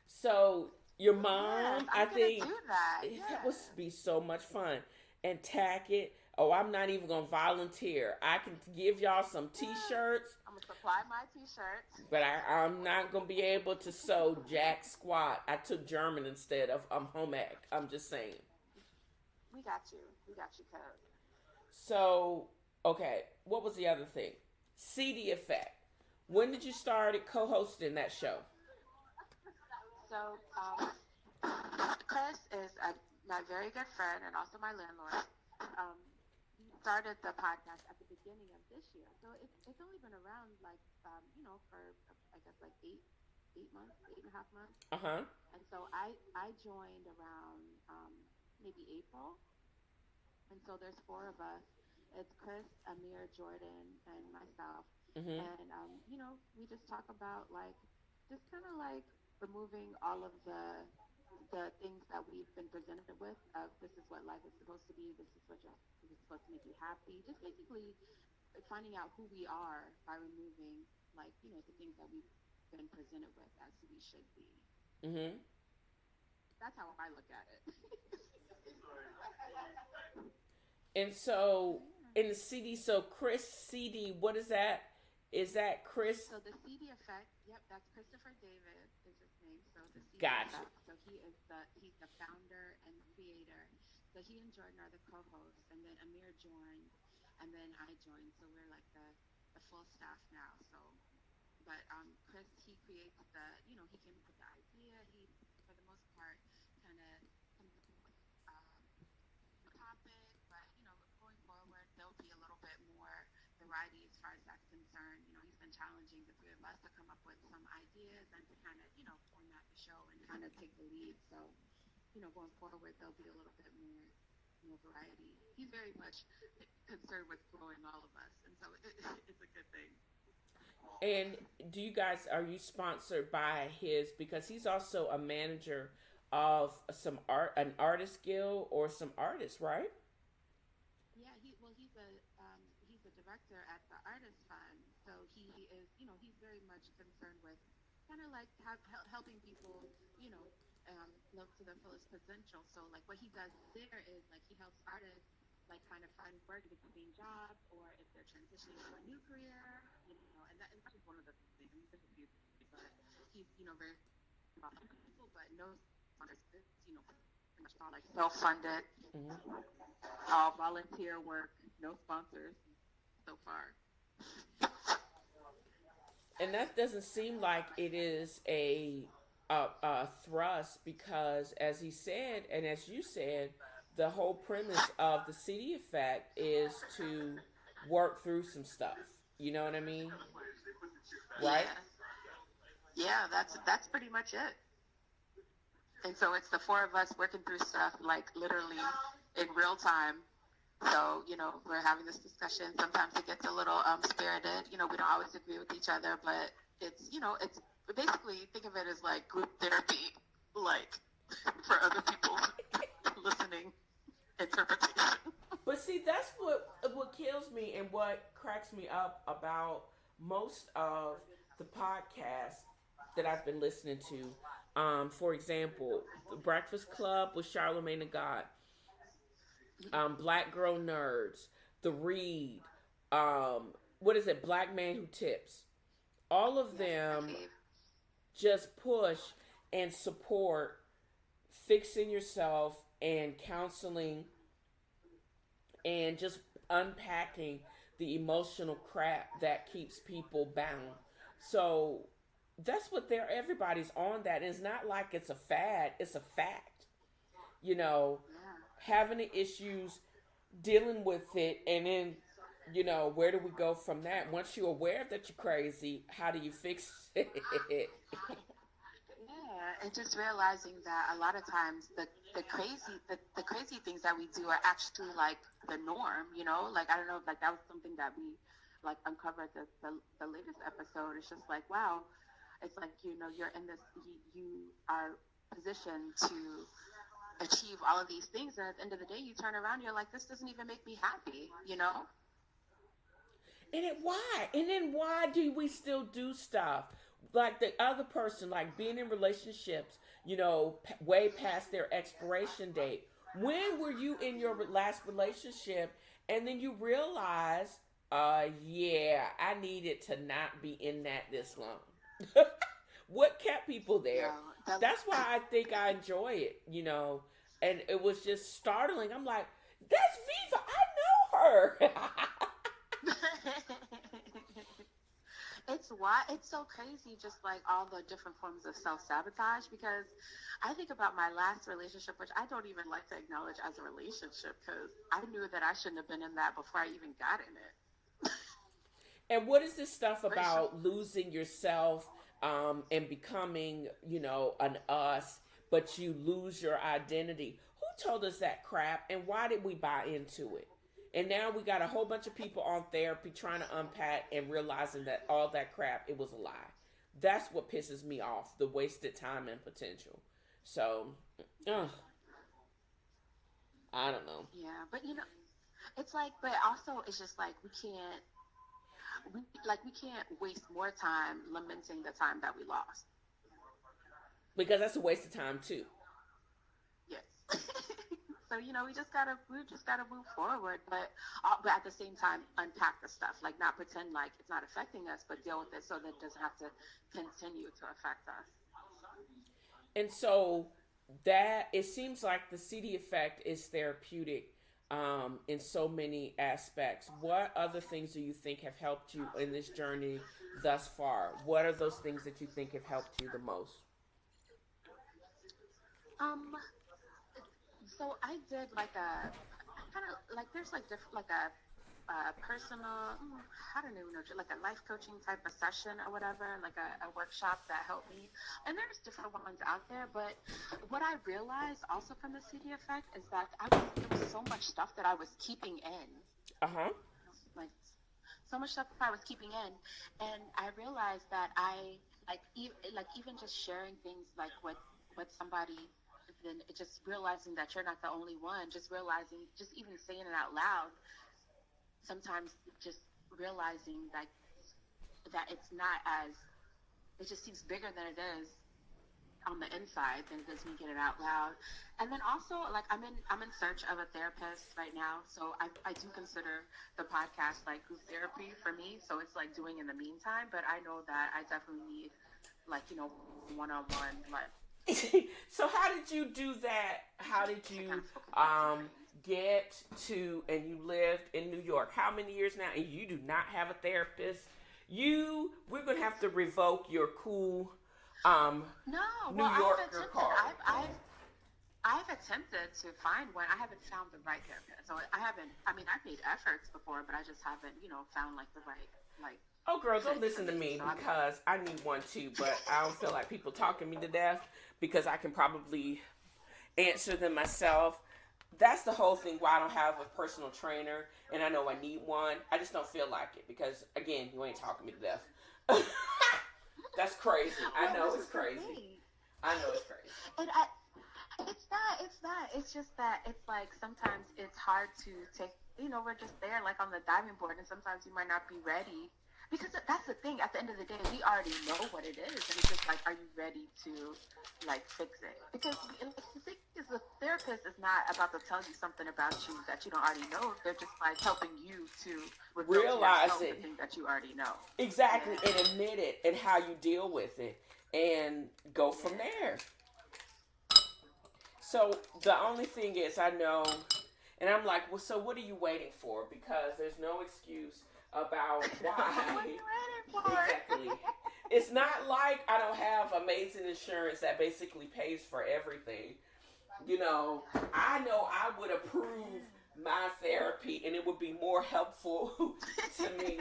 So your Yes, mom, I I'm gonna think do that. that would Yes, be so much fun. And tack it. Oh, I'm not even gonna volunteer. I can give y'all some yes. t-shirts, I'm gonna supply my T-shirts. but I'm not gonna be able to sew jack squat. I took German instead of home ec. I'm just saying. We got you. We got you covered. So, okay, what was the other thing? CD Effect. When did you start co-hosting that show? So, Chris is my very good friend and also my landlord. Um, he started the podcast at the beginning of this year, so it's only been around like for I guess like 8 months, 8.5 months. Uh huh. And so I joined around maybe April, and so there's four of us. It's Chris, Amir, Jordan, and myself. Mhm. And we just talk about like just kind of like removing all of the things that we've been presented with of this is what life is supposed to be, this is supposed to make you happy. Just basically finding out who we are by removing like, the things that we've been presented with as who we should be. Mhm. That's how I look at it. And So so yeah. in the CD, so Chris CD, what is that? Is that Chris? So the CD effect, yep, that's Christopher David is his name. So the CD Gotcha. effect. So he's the founder and creator. So he and Jordan are the co-hosts, and then Amir joined, and then I joined. So we're like the full staff now. So, but Chris, he creates he came up with the idea. He, for the most part, kind of comes up with topic, but going forward, there'll be a little bit more variety as far as that's concerned. He's been challenging the three of us to come up with some ideas and to kind of, format the show and kind of take the lead. So, going forward, there'll be a little bit more variety. He's very much concerned with growing all of us, and so it's a good thing. And do you guys are you sponsored by his because he's also a manager of some an artist guild or some artists, right? Yeah, he's a director at the Artist Fund, so he is he's very much concerned with kind of like helping people live to their fullest potential. So like what he does there is like he helps artists like kind of find work between jobs or if they're transitioning to a new career, and that's just one of the things. I mean, there's a few things, but he's very about people, but no sponsors. Pretty much all like self-funded, Hmm. all volunteer work, no sponsors so far. And that doesn't seem like it is a thrust because, as he said, and as you said, the whole premise of the CD effect is to work through some stuff. You know what I mean? Right? Yeah. Yeah, that's pretty much it. And so it's the four of us working through stuff like literally in real time. So, we're having this discussion. Sometimes it gets a little spirited. We don't always agree with each other, but it's basically, think of it as like group therapy, like for other people's listening interpretation. But see, that's what kills me and what cracks me up about most of the podcasts that I've been listening to. For example, the Breakfast Club with Charlamagne the God, Black Girl Nerds, The Read, what is it, Black Man Who Tips. All of them just push and support fixing yourself and counseling and just unpacking the emotional crap that keeps people bound. So that's what everybody's on that. And it's not like it's a fad, it's a fact. Having the issues, dealing with it, and then, where do we go from that? Once you're aware that you're crazy, how do you fix it? Yeah, and just realizing that a lot of times the crazy things that we do are actually like the norm, like I don't know, like that was something that we like uncovered the latest episode. It's just like, wow, it's like, you're in this, you are positioned to achieve all of these things, and at the end of the day you turn around, you're like, this doesn't even make me happy. And then why do we still do stuff like the other person, like being in relationships, way past their expiration date? When were you in your last relationship and then you realize, yeah, I needed to not be in that this long? What kept people there? That's why I think I enjoy it, and it was just startling. I'm like, that's Viva, I know her. It's so crazy, just like all the different forms of self-sabotage, because I think about my last relationship, which I don't even like to acknowledge as a relationship, because I knew that I shouldn't have been in that before I even got in it. And what is this stuff about losing yourself and becoming, an us, but you lose your identity? Who told us that crap, and why did we buy into it? And now we got a whole bunch of people on therapy trying to unpack and realizing that all that crap, it was a lie. That's what pisses me off, the wasted time and potential. So, I don't know. Yeah, but it's like, but also it's just like we can't waste more time lamenting the time that we lost. Because that's a waste of time too. Yes. So we just gotta move forward, but at the same time unpack the stuff, like not pretend like it's not affecting us, but deal with it so that it doesn't have to continue to affect us. And so that it seems like the CD effect is therapeutic in so many aspects. What other things do you think have helped you in this journey thus far? What are those things that you think have helped you the most? So I did like a kind of like, there's like different, like a personal, I don't even know, like a life coaching type of session or whatever, like a workshop that helped me. And there's different ones out there, but what I realized also from the CD effect is that there was so much stuff that I was keeping in. Like so much stuff I was keeping in, and I realized that I even just sharing things like with somebody, then just realizing that you're not the only one, just realizing, just even saying it out loud, sometimes just realizing that it's not as, it just seems bigger than it is on the inside than it does me get it out loud. And then also, like, I'm in search of a therapist right now, so I do consider the podcast like group therapy for me, so it's like doing in the meantime, but I know that I definitely need, like, one-on-one, like. So how did you do that? How did you get to, and you lived in New York how many years now, and you do not have a therapist? We're gonna have to revoke your cool No, New Yorker card. I've attempted to find one. I haven't found the right therapist. So I've made efforts before, but I just haven't, found like the right, like, Oh, girl, don't fit for listen to me So because I need one too, but I don't feel like people talking me to death because I can probably answer them myself. That's the whole thing why I don't have a personal trainer, and I know I need one. I just don't feel like it because, again, you ain't talking me to death. That's crazy. I know it's crazy. I know it's crazy. And it's not. It's just that it's like sometimes it's hard to take, we're just there like on the diving board, and sometimes you might not be ready. Because that's the thing. At the end of the day, we already know what it is, and it's just like, are you ready to, like, fix it? Because the thing is, the therapist is not about to tell you something about you that you don't already know. They're just like helping you to realize the thing that you already know. Exactly, and admit it, and how you deal with it, and go from there. So the only thing is, I know, and I'm like, well, so what are you waiting for? Because there's no excuse about why. What are you waiting for? Exactly. It's not like I don't have amazing insurance that basically pays for everything. I know I would approve my therapy, and it would be more helpful to me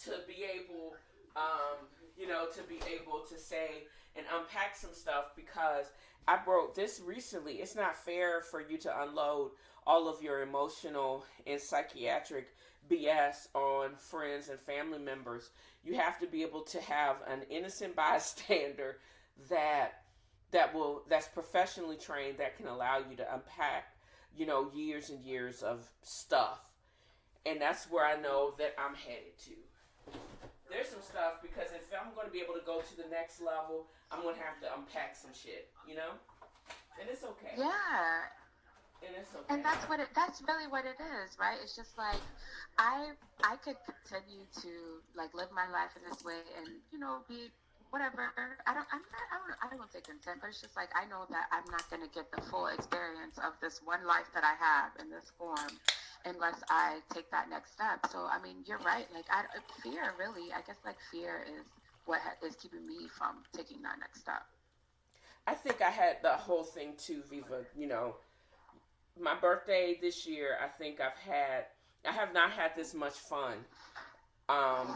to be able, to be able to say and unpack some stuff, because I wrote this recently. It's not fair for you to unload all of your emotional and psychiatric BS on friends and family members. You have to be able to have an innocent bystander that's professionally trained, that can allow you to unpack, years and years of stuff. And that's where I know that I'm headed to. There's some stuff, because if I'm going to be able to go to the next level, I'm going to have to unpack some shit, And it's okay. Yeah. And it's okay. And that's really what it is, right? It's just like I could continue to like live my life in this way and be whatever. I don't want to say content, but it's just like I know that I'm not going to get the full experience of this one life that I have in this form unless I take that next step. So I mean, you're right. Like fear, really. I guess like fear is what is keeping me from taking that next step. I think I had the whole thing too, Viva. My birthday this year, I think I have not had this much fun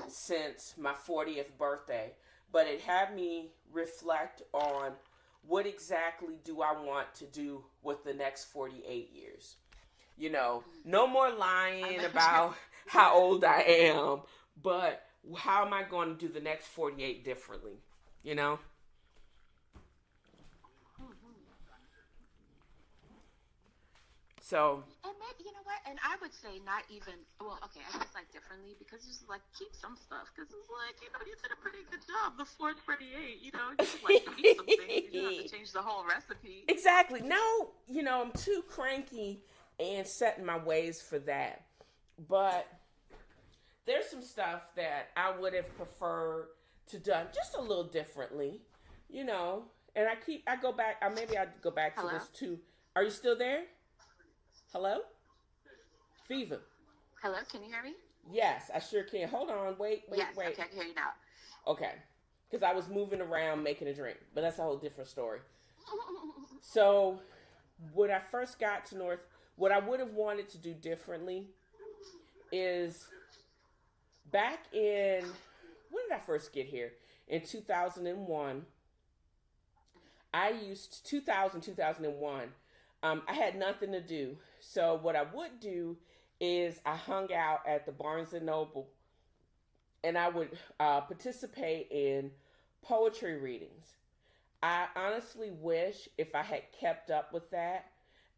since my 40th birthday, but it had me reflect on what exactly do I want to do with the next 48 years. No more lying about how old I am, but how am I going to do the next 48 differently, So. And maybe, you know what? And I would say not even, well, okay, I guess like differently, because just like keep some stuff, because it's like, you did a pretty good job before 48, you just like tweak some things. You don't have to change the whole recipe. Exactly. No, I'm too cranky and set in my ways for that. But there's some stuff that I would have preferred to done just a little differently, and I go back, maybe I'd go back to this too. Are you still there? Hello? Viva. Hello, can you hear me? Yes, I sure can. Hold on, wait. Okay, I can hear you now. Okay, because I was moving around making a drink, but that's a whole different story. So, when I first got to North, what I would have wanted to do differently is back in, when did I first get here? In 2001. 2001. I had nothing to do. So what I would do is I hung out at the Barnes & Noble, and I would participate in poetry readings. I honestly wish if I had kept up with that,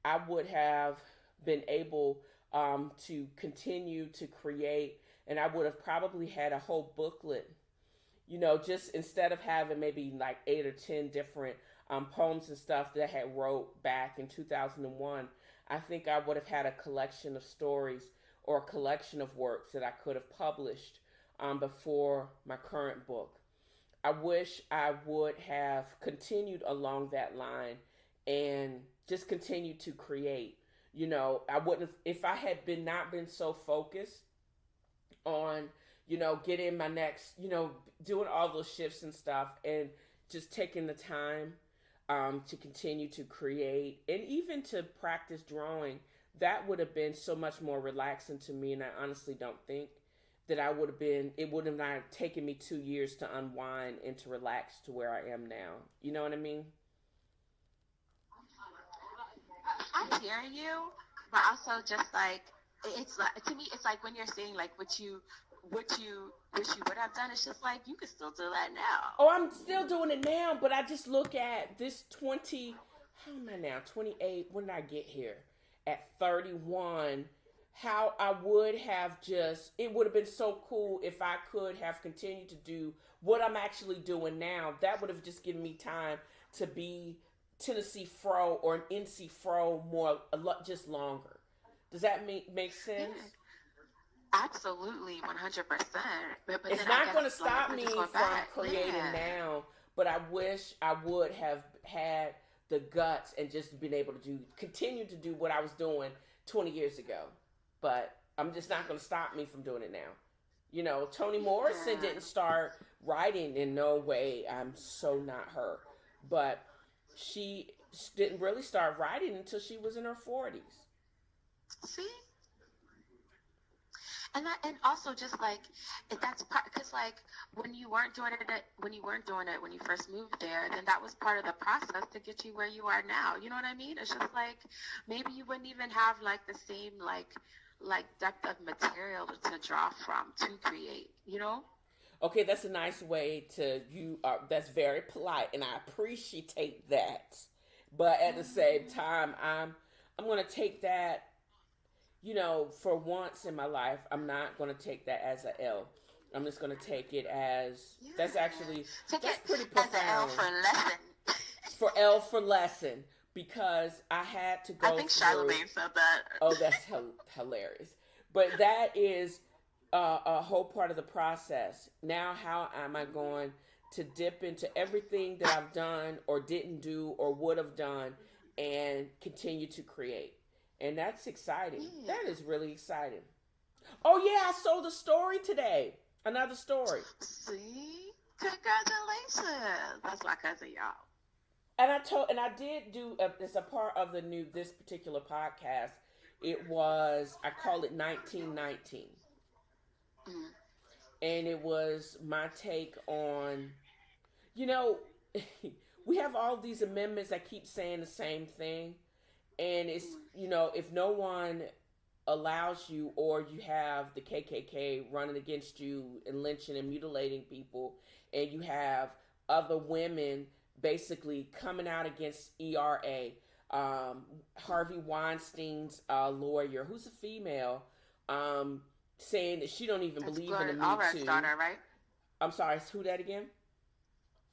I would have been able to continue to create, and I would have probably had a whole booklet, just instead of having maybe like 8 or 10 different poems and stuff that I had wrote back in 2001. I think I would have had a collection of stories or a collection of works that I could have published before my current book. I wish I would have continued along that line and just continued to create. I wouldn't have, if I had not been so focused on, getting my next, doing all those shifts and stuff and just taking the time to continue to create and even to practice drawing. That would have been so much more relaxing to me, and I honestly don't think that it would have not taken me 2 years to unwind and to relax to where I am now. You know what I mean? I hear you, but also just like it's like to me, it's like when you're saying like what you wish you would have done. It's just like you could still do that now. Oh, I'm still doing it now, but I just look at this 20. How am I now? 28. When did I get here? At 31. How I would have just, it would have been so cool if I could have continued to do what I'm actually doing now. That would have just given me time to be Tennessee Fro or an NC Fro more, just longer. Does that make sense? Yeah. Absolutely, 100%. But It's then I not going to guess like stop I me just went from back. creating Yeah. now, but I wish I would have had the guts and just been able to continue to do what I was doing 20 years ago. But I'm just not going to stop me from doing it now. You know, Toni Morrison Yeah. didn't start writing in no way. I'm so not her. But she didn't really start writing until she was in her 40s. See? And also just like that's part because like when you weren't doing it when you first moved there, then that was part of the process to get you where you are now. You know what I mean? It's just like maybe you wouldn't even have like the same like depth of material to draw from to create. You know? Okay, that's a nice way to that's very polite, and I appreciate that. But at the same time, I'm gonna take that. You know, for once in my life, I'm not gonna take that as a L. I'm just gonna take it as Yeah. that's pretty as an L profound. for lesson. For L for lesson, because I had to go I think through. Charlamagne said that. Oh, that's hilarious. But that is a whole part of the process. Now, how am I going to dip into everything that I've done or didn't do or would have done and continue to create? And that's exciting. Yeah. That is really exciting. Oh, yeah, I sold a story today. Another story. See? Congratulations. That's my cousin, y'all. And I did do, as a part of this particular podcast, I call it 1919. Mm. And it was my take on, you know, we have all these amendments that keep saying the same thing. And it's, you know, if no one allows you, or you have the KKK running against you and lynching and mutilating people, and you have other women basically coming out against ERA, Harvey Weinstein's lawyer, who's a female, saying that she don't even That's believe in Gloria the Me Allred's Too. daughter, right? I'm sorry, who that again?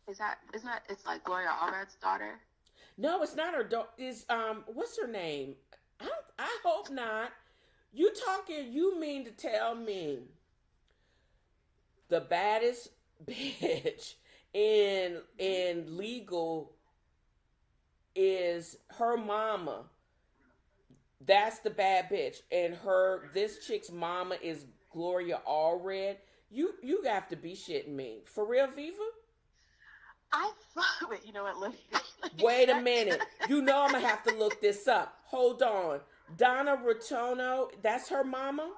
Isn't that it's like Gloria Allred's daughter? No, it's not her daughter. Is what's her name? I hope not. You mean to tell me the baddest bitch in legal is her mama? That's the bad bitch, and this chick's mama is Gloria Allred. You have to be shitting me. For real, Viva? Wait, you know what? Let me Wait a check. minute. You know I'm going to have to look this up. Hold on. Donna Rotunno, that's her mama?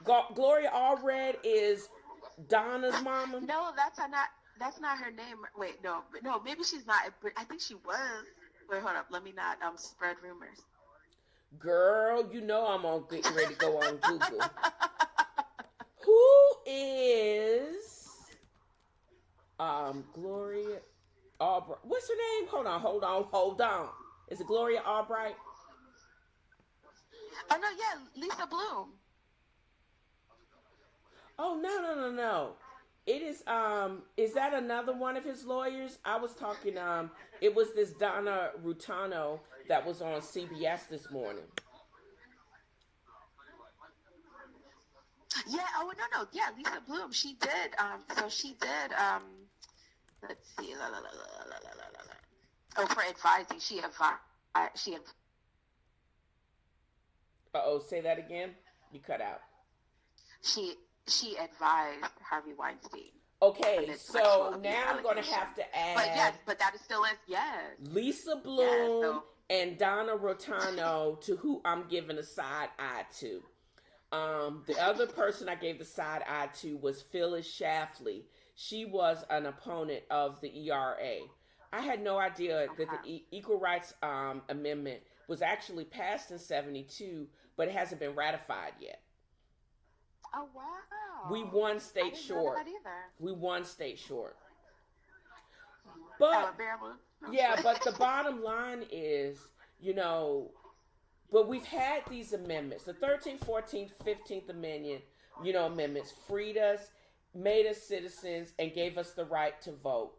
Gloria Allred is Donna's mama? No, that's not her name. Wait, no, maybe she's not. But I think she was. Wait, hold up. Let me not spread rumors. Girl, you know I'm on getting ready to go on Google. Who is Gloria Albright? What's her name? Hold on. Is it Gloria Albright? Oh no, yeah, Lisa Bloom. Oh no. It is that another one of his lawyers? I was talking it was this Donna Rotunno that was on CBS this morning. Yeah, no. Yeah, Lisa Bloom. She did let's see. Oh, for advising. She Say that again. You cut out. she advised Harvey Weinstein. Okay, intellectual so abuse now I'm going to have allegations. to But yes, add but that is still is yes, Lisa yes. Bloom So and Donna Rotunno, to who I'm giving a side eye to. The other person I gave the side eye to was Phyllis Schafly. She was an opponent of the ERA. I had no idea that the okay. Equal Rights Amendment was actually passed in 72, but it hasn't been ratified yet. Oh We wow, one I state didn't know that short. either. We one state short. But Alabama. yeah, but the bottom line is, you know, but we've had these amendments. The 13th, 14th, 15th Amendment, amendments freed us, made us citizens, and gave us the right to vote.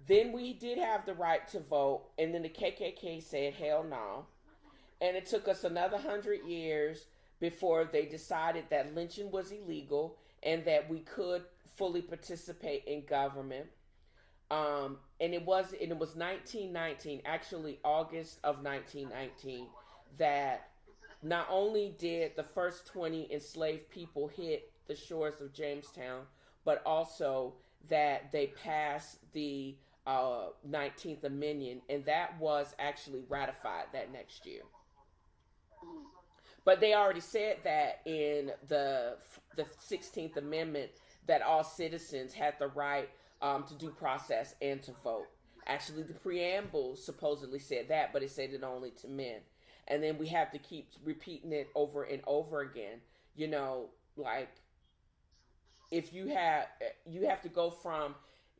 Then we did have the right to vote, and then the KKK said, hell no. And it took us another 100 years before they decided that lynching was illegal and that we could fully participate in government. And it was 1919, actually August of 1919, that not only did the first 20 enslaved people hit the shores of Jamestown, but also that they passed the 19th Amendment, and that was actually ratified that next year. But they already said that in the 16th Amendment that all citizens had the right to due process and to vote. Actually, the preamble supposedly said that, but it said it only to men. And then we have to keep repeating it over and over again. Like if you have to go from,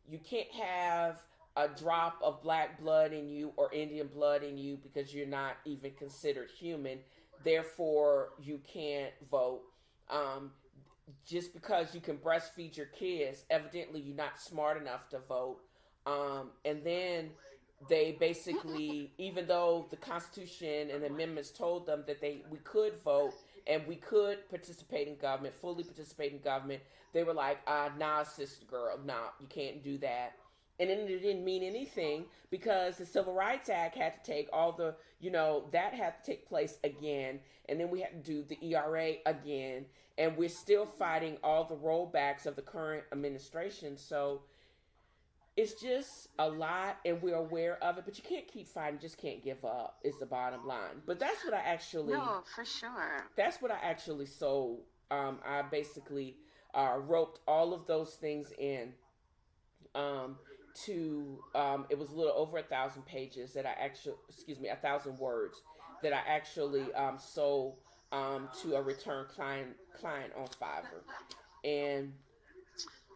you can't have a drop of black blood in you or Indian blood in you because you're not even considered human. Therefore, you can't vote. Just because you can breastfeed your kids, evidently you're not smart enough to vote. And then they basically, even though the Constitution and the amendments told them that we could vote and we could participate in government, fully participate in government, they were like, nah, sister girl, nah, you can't do that. And then it didn't mean anything because the Civil Rights Act had to take that had to take place again. And then we had to do the ERA again. And we're still fighting all the rollbacks of the current administration. So it's just a lot, and we're aware of it. But you can't keep fighting, just can't give up, is the bottom line. But that's what I actually... No, for sure. That's what I actually sold. I basically roped all of those things in it was a little over 1,000 pages that I actually, 1,000 words that I actually sold to a return client on Fiverr. And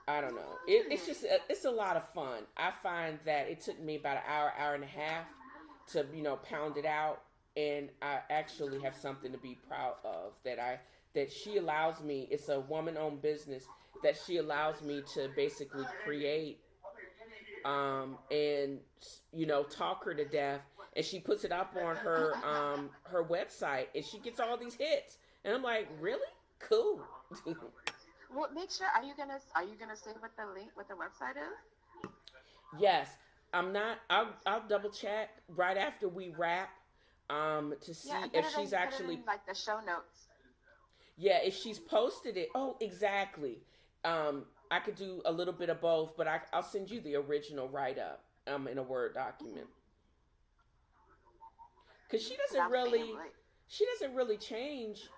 I don't know, it's a lot of fun. I find that it took me about an hour and a half to pound it out, and I actually have something to be proud of that she allows me. It's a woman-owned business that she allows me to basically create and talk her to death, and she puts it up on her website, and she gets all these hits, and I'm like, really cool. Well, make sure. Are you gonna say what the website is? Yes, I'm not. I'll double check right after we wrap to see if she's actually put it in, like, the show notes. Yeah, if she's posted it. Oh, exactly. I could do a little bit of both, but I'll send you the original write-up in a Word document. Because she doesn't really change,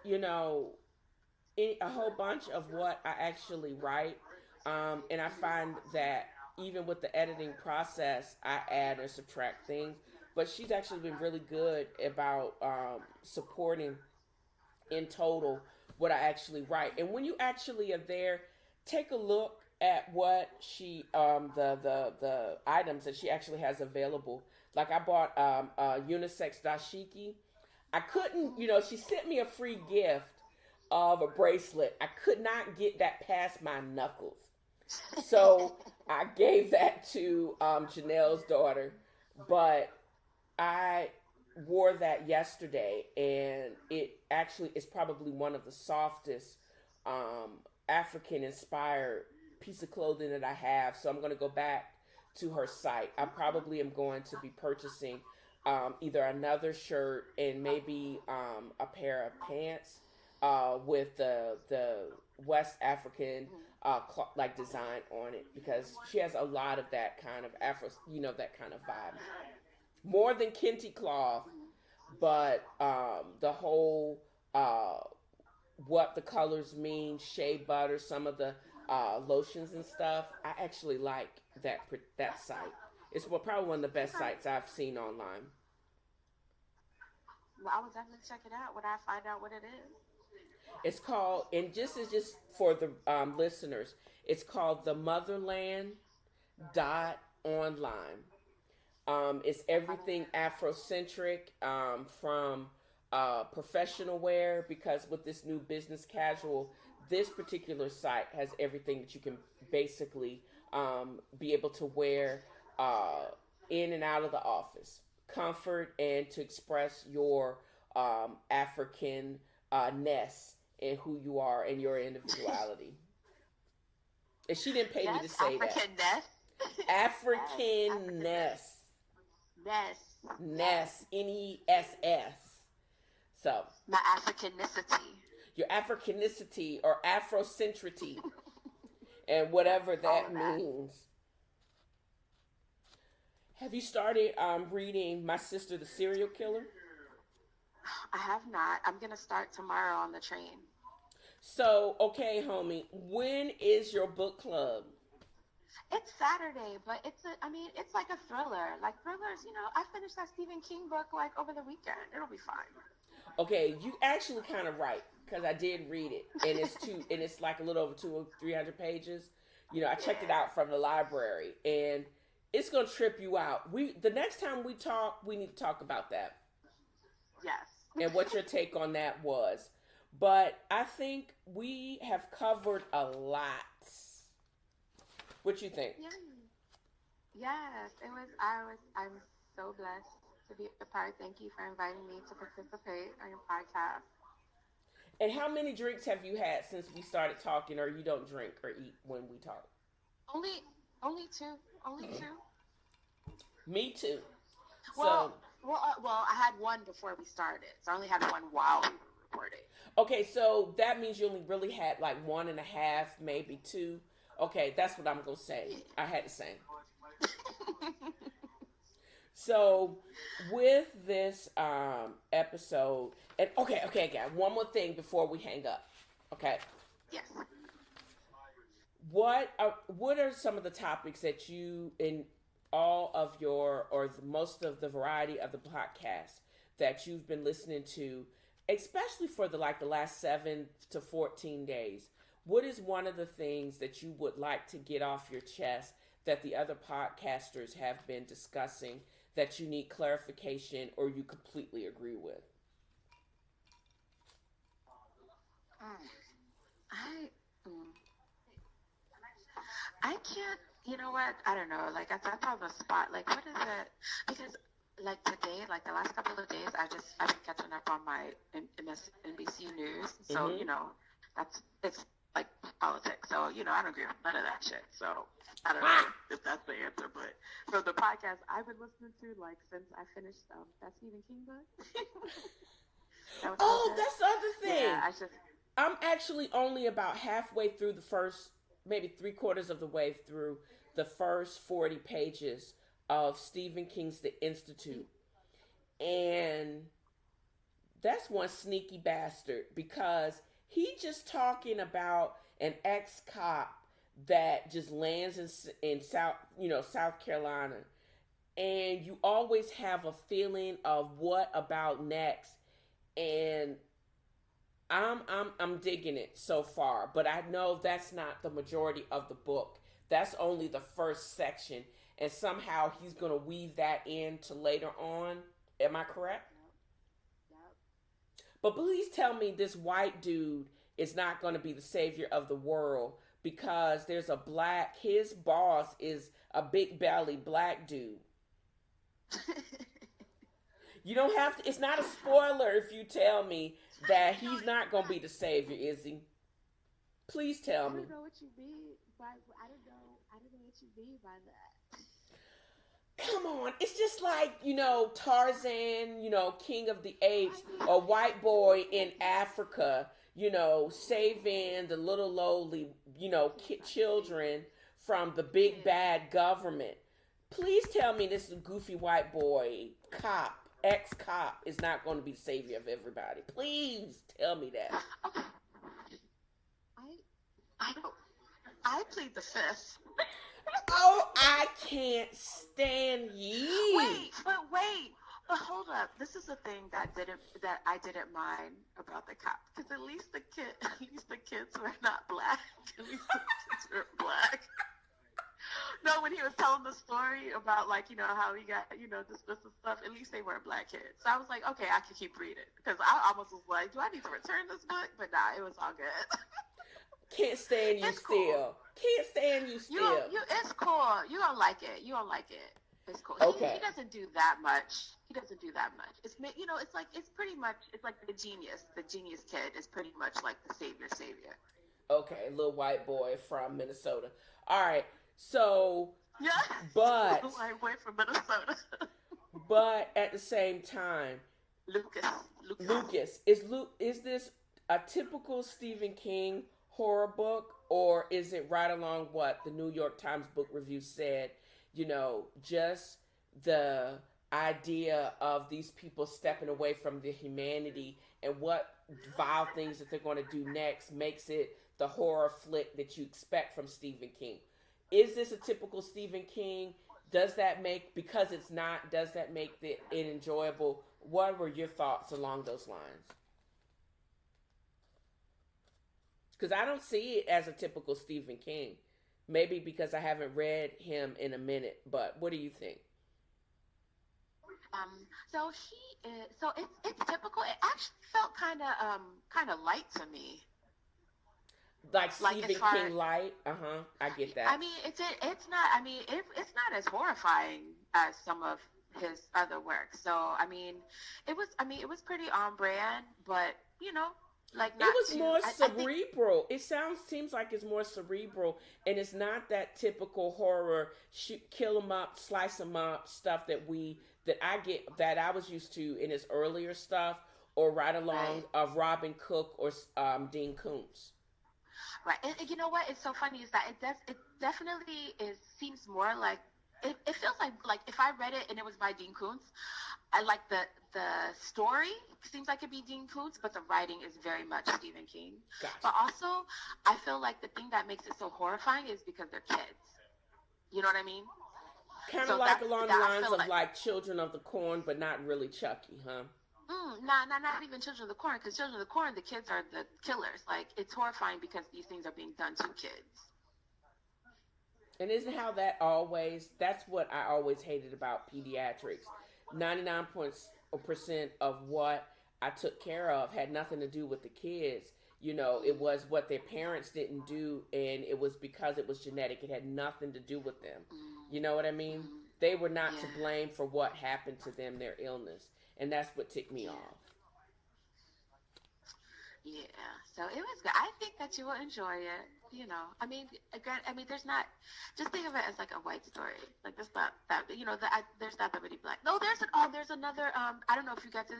a whole bunch of what I actually write. And I find that even with the editing process, I add and subtract things. But she's actually been really good about supporting in total what I actually write. And when you actually are there, take a look at what she the items that she actually has available. Like I bought a unisex dashiki. I couldn't, she sent me a free gift of a bracelet. I could not get that past my knuckles. So I gave that to Janelle's daughter, but I wore that yesterday, and it actually is probably one of the softest African inspired piece of clothing that I have. So I'm going to go back to her site. I probably am going to be purchasing either another shirt and maybe a pair of pants with the West African like design on it, because she has a lot of that kind of Afro, that kind of vibe. More than kente cloth, but the whole what the colors mean, shea butter, some of the lotions and stuff. I actually like that site. It's probably one of the best sites I've seen online. Well, I will definitely check it out when I find out what it is. It's called, and just for the listeners, it's called the Motherland .online. It's everything Afrocentric, from professional wear, because with this new business casual, this particular site has everything that you can basically be able to wear in and out of the office, comfort, and to express your African ness and who you are and your individuality. And she didn't pay me to say African-ness. African-ness. Ness. Ness. So. My Africanicity. Your Africanicity or Afrocentricity. And whatever that means. Have you started reading My Sister the Serial Killer? I have not. I'm going to start tomorrow on the train. So, okay, homie, when is your book club? It's Saturday, but it's like a thriller. Like thrillers, I finished that Stephen King book like over the weekend. It'll be fine. Okay, you actually kind of right, because I did read it, and it's like a little over 200 or 300 pages. I checked it out from the library, and it's gonna trip you out. The next time we talk, we need to talk about that. Yes. And what your take on that was. But I think we have covered a lot. What you think? Yeah. Yes, I'm so blessed to be a part. Thank you for inviting me to participate on your podcast. And how many drinks have you had since we started talking, or you don't drink or eat when we talk? Only two. Me too. Well, I had one before we started, so I only had one while we were recording. Okay, so that means you only really had like 1.5, maybe 2. Okay, that's what I'm gonna say. I had the same. So with this episode, and okay, got one more thing before we hang up. Okay. Yes. What are some of the topics that you, in all of most of the variety of the podcasts that you've been listening to, especially for the last 7 to 14 days? What is one of the things that you would like to get off your chest that the other podcasters have been discussing that you need clarification or you completely agree with? I can't, you know what? I don't know. Like, that's on the spot. Like, what is it? Because, like, today, like, the last couple of days, I've been catching up on my NBC News. So, it's like politics. So, I don't agree with none of that shit. So, I don't know if that's the answer. But from the podcast I've been listening to, like, since I finished that Stephen King book. That's the other thing. Yeah, I'm actually only about halfway through the first, maybe 3/4 of the way through the first 40 pages of Stephen King's The Institute. And that's one sneaky bastard, because he just talking about an ex-cop that just lands in South Carolina. And you always have a feeling of what about next. And I'm digging it so far, but I know that's not the majority of the book. That's only the first section, and somehow he's going to weave that into later on. Am I correct? Yep. But please tell me this white dude is not going to be the savior of the world, because there's his boss is a big belly black dude. You don't have to, it's not a spoiler if you tell me that he's not going to be the savior, is he? Please tell me. I don't know what you mean by that. Come on. It's just like, Tarzan, King of the Apes, or white boy in Africa, saving the little lowly, children from the big bad government. Please tell me this goofy white boy cop, ex-cop, is not going to be the savior of everybody. Please tell me that. I don't. I plead the fifth. Oh, I can't stand ye. Wait. But hold up. This is the thing that I didn't mind about the cop, because at least the kids were not black. At least the kids were black. No, when he was telling the story about how he got dismissed and stuff, at least they weren't black kids. So I was like, okay, I can keep reading, because I almost was like, do I need to return this book? But nah, it was all good. Can't stand you it's still. Cool. Can't stand you still. It's cool. You don't like it. It's cool. Okay. He doesn't do that much. It's it's pretty much, it's like the genius kid is pretty much like the savior. Okay, little white boy from Minnesota. All right, so yeah, but little white boy from Minnesota. But at the same time, Lucas, is this a typical Stephen King horror book, or is it right along what the New York Times book review said? Just the idea of these people stepping away from their humanity and what vile things that they're going to do next makes it the horror flick that you expect from Stephen King. Is this a typical Stephen King? Does that make it enjoyable? What were your thoughts along those lines? Because I don't see it as a typical Stephen King. Maybe because I haven't read him in a minute, but what do you think? So it's typical. It actually felt kind of light to me. Like Stephen King light? I get that. I mean, it's not. I mean, it's not as horrifying as some of his other work. So I mean, it was pretty on brand, but like it was more cerebral. It seems like it's more cerebral, and it's not that typical horror kill them up, slice them up stuff that I was used to in his earlier stuff, or right along of Robin Cook or Dean Koontz. Right, and you know what? It's so funny is that it definitely seems more like it feels like if I read it and it was by Dean Koontz, I like the story seems like it'd be Dean Koontz, but the writing is very much Stephen King. Gotcha. But also, I feel like the thing that makes it so horrifying is because they're kids. You know what I mean? Kind of like along the lines of like Children of the Corn, but not really Chucky, huh? Not even Children of the Corn, because Children of the Corn, the kids are the killers. Like, it's horrifying because these things are being done to kids. And isn't how that's what I always hated about pediatrics. 99% of what I took care of had nothing to do with the kids. It was what their parents didn't do, and it was because it was genetic. It had nothing to do with them. You know what I mean? They were not to blame for what happened to them, their illness. And that's what ticked me off. Yeah, so it was good. I think that you will enjoy it. I mean, there's not. Just think of it as like a white story. Like there's not that. There's not that many black. No, there's another. I don't know if you got to.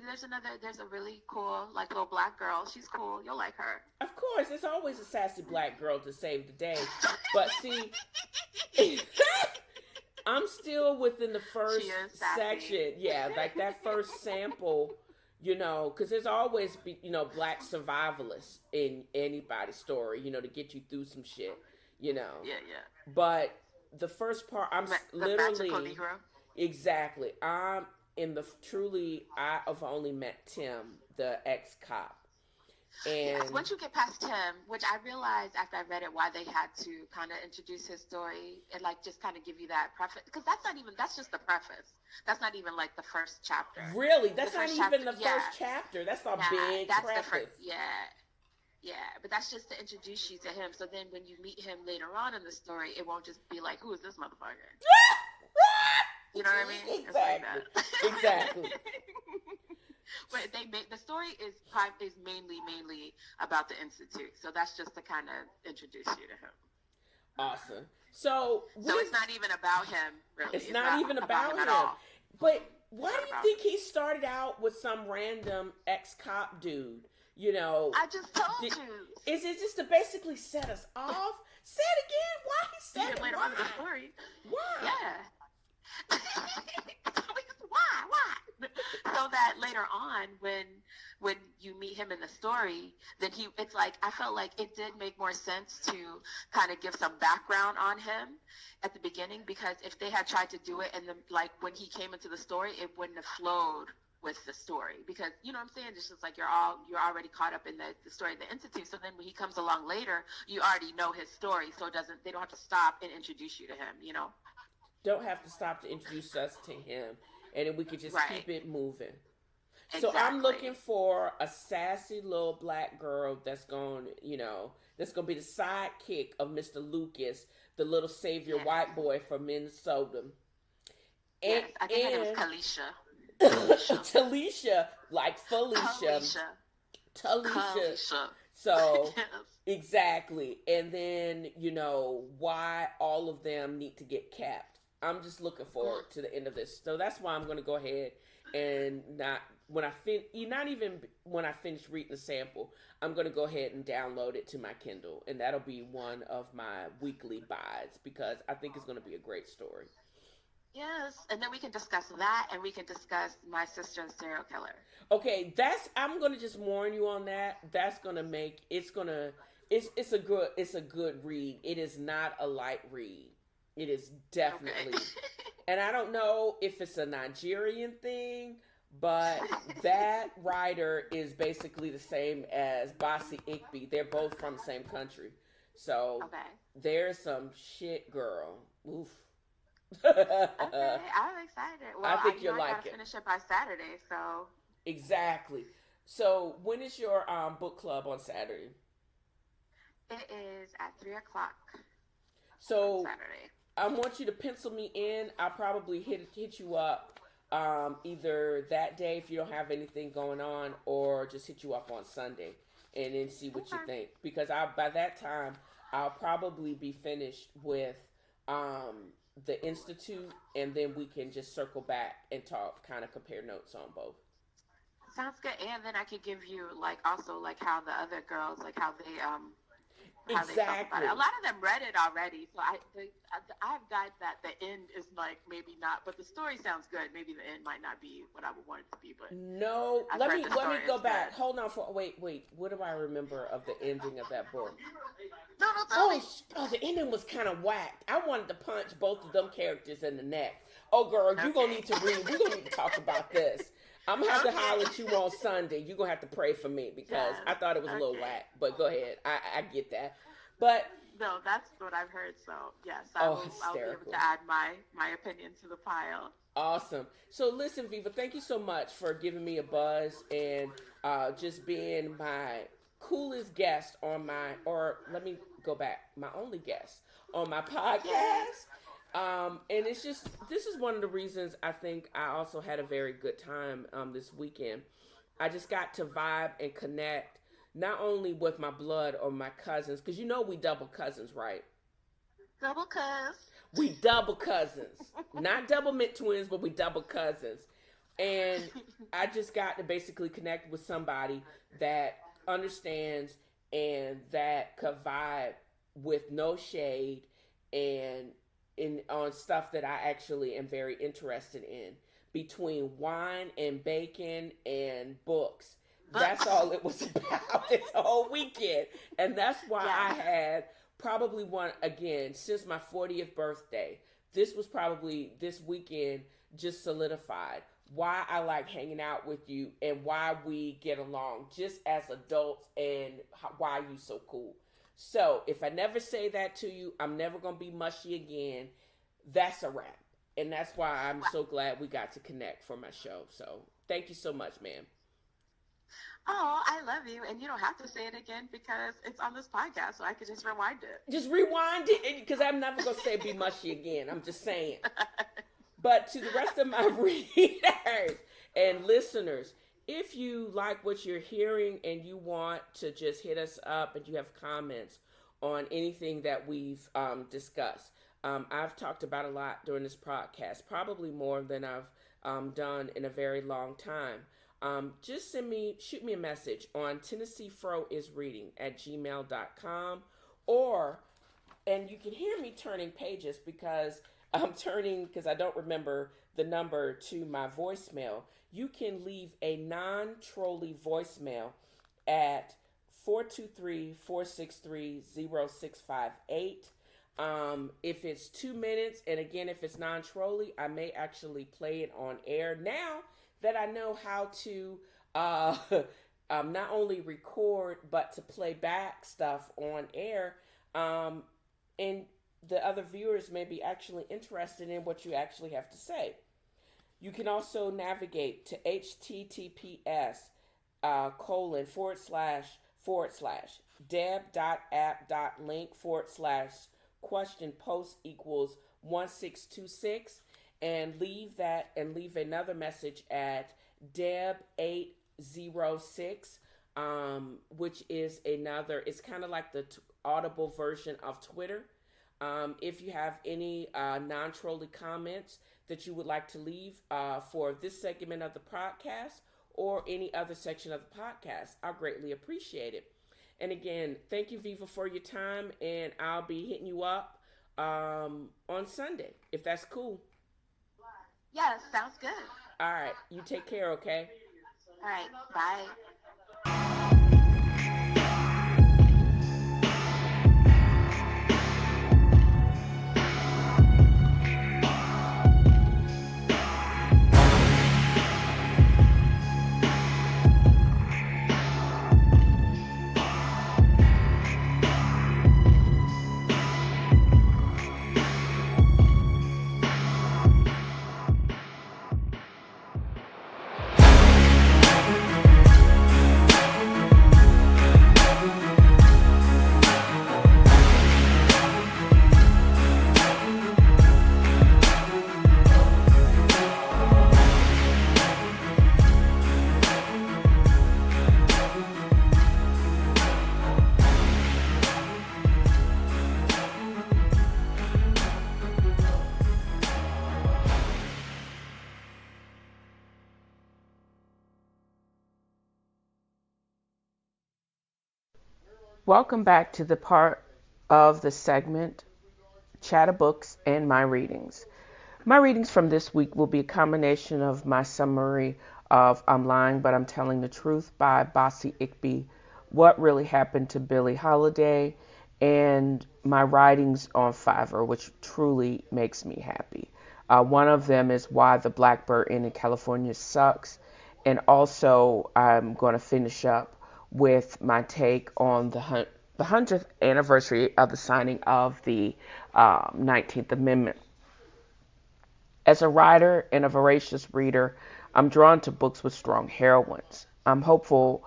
There's a really cool like little black girl. She's cool. You'll like her. Of course, it's always a sassy black girl to save the day. But see. I'm still within the first section. Yeah, like that first sample, because there's always, black survivalists in anybody's story, to get you through some shit, Yeah. But the first part, I'm literally. The magical Negro? Exactly. I've only met Tim, the ex-cop. And yes, once you get past Tim, which I realized after I read it why they had to kind of introduce his story and like just kind of give you that preface, because that's just the preface. That's not even like the first chapter. Really? That's not even the first chapter. That's a big preface. Yeah, but that's just to introduce you to him. So then when you meet him later on in the story, it won't just be like, who is this motherfucker? You know what I mean? Exactly. Exactly. But the story is mainly about the Institute, so that's just to kind of introduce you to him. Awesome. So it's not even about him, really. It's not even about him at all. But why do you think he started out with some random ex-cop dude? I just told you. Is it just to basically set us off? Say it again. Why he said it? Later on in the story. Why? Yeah. Why? So that later on, when you meet him in the story, then it's like, I felt like it did make more sense to kind of give some background on him at the beginning, because if they had tried to do it and then like when he came into the story, it wouldn't have flowed with the story, because you know what I'm saying, it's just like you're already caught up in the story of the entity. So then when he comes along later, you already know his story, so they don't have to stop and introduce you to him. Don't have to stop to introduce us to him, and then we could just keep it moving. Exactly. So I'm looking for a sassy little black girl that's going to be the sidekick of Mr. Lucas, the little savior white boy from Minnesota. Yes, I think her name was Kalisha. Talisha, like Felicia. Talisha. So, yes. Exactly. And then, why all of them need to get capped. I'm just looking forward to the end of this. So that's why I'm going to go ahead and when I finish reading the sample, I'm going to go ahead and download it to my Kindle. And that'll be one of my weekly buys, because I think it's going to be a great story. Yes, and then we can discuss that, and we can discuss My Sister's Serial Killer. Okay, I'm gonna just warn you on that. That's gonna make it's a good read. It is not a light read. It is definitely, and I don't know if it's a Nigerian thing, but that writer is basically the same as Bossy Igby. They're both from the same country, so there's some shit, girl. Oof. Okay, I'm excited. Well, I think you'll like it. I gotta finish it by Saturday, so. Exactly. So, when is your book club on Saturday? It is at 3:00. So, on Saturday. I want you to pencil me in. I'll probably hit you up either that day if you don't have anything going on, or just hit you up on Sunday and then see what you think. Because by that time, I'll probably be finished with the Institute, and then we can just circle back and talk, kind of compare notes on both. Sounds good. And then I could give you also how the other girls, how they they felt about it. A lot of them read it already, so I've got that the end is maybe not, but the story sounds good. Maybe the end might not be what I would want it to be, but no. Let me go back. Good. Hold on wait. What do I remember of the ending of that book? No, the ending was kind of whacked. I wanted to punch both of them characters in the neck. Oh, girl, you're gonna need to read. We're gonna need to talk about this. I'm gonna have to holler at you on Sunday. You're gonna have to pray for me, because I thought it was a little whack. But go ahead. I get that. But no, that's what I've heard. So yes, I'll be able to add my opinion to the pile. Awesome. So listen, Viva, thank you so much for giving me a buzz and just being my coolest guest on my only guest on my podcast. And it's just, this is one of the reasons I think I also had a very good time this weekend. I just got to vibe and connect not only with my blood or my cousins, because we double cousins, right? Double cuz. We double cousins. Not double mint twins, but we double cousins. And I just got to basically connect with somebody that understands and that could vibe with no shade and on stuff that I actually am very interested in, between wine and bacon and books. That's all it was about this whole weekend. And that's why I had probably one, again, since my 40th birthday, this weekend just solidified why I like hanging out with you and why we get along just as adults, and why you so cool. So if I never say that to you, I'm never going to be mushy again. That's a wrap. And that's why I'm so glad we got to connect for my show. So thank you so much, ma'am. Oh, I love you. And you don't have to say it again, because it's on this podcast, so I could just rewind it. Just rewind it, because I'm never going to say be mushy again. I'm just saying. But to the rest of my readers and listeners, if you like what you're hearing and you want to just hit us up and you have comments on anything that we've discussed, I've talked about a lot during this podcast, probably more than I've done in a very long time. just shoot me a message on TennesseeFroIsReading@gmail.com, and you can hear me turning pages because because I don't remember the number to my voicemail. You can leave a non-trolly voicemail at 423-463-0658. If it's 2 minutes, and again, if it's non-trolly, I may actually play it on air now that I know how to not only record but to play back stuff on air. And the other viewers may be actually interested in what you actually have to say. You can also navigate to https colon / deb.app.link / question post equals 1626 and leave another message at deb806, which is it's kind of like the audible version of Twitter. If you have any non-trolly comments that you would like to leave for this segment of the podcast or any other section of the podcast, I'll greatly appreciate it. And again, thank you, Viva, for your time, and I'll be hitting you up on Sunday, if that's cool. Yes, sounds good. All right, you take care, okay? All right, bye. Welcome back to the part of the segment, Chatterbooks and My Readings. My readings from this week will be a combination of my summary of I'm Lying But I'm Telling the Truth by Bossy Igby, What Really Happened to Billie Holiday, and my writings on Fiverr, which truly makes me happy. One of them is Why the Blackbird Inn in California Sucks, and also I'm going to finish up with my take on the 100th anniversary of the signing of the 19th Amendment. As a writer and a voracious reader, I'm drawn to books with strong heroines. I'm hopeful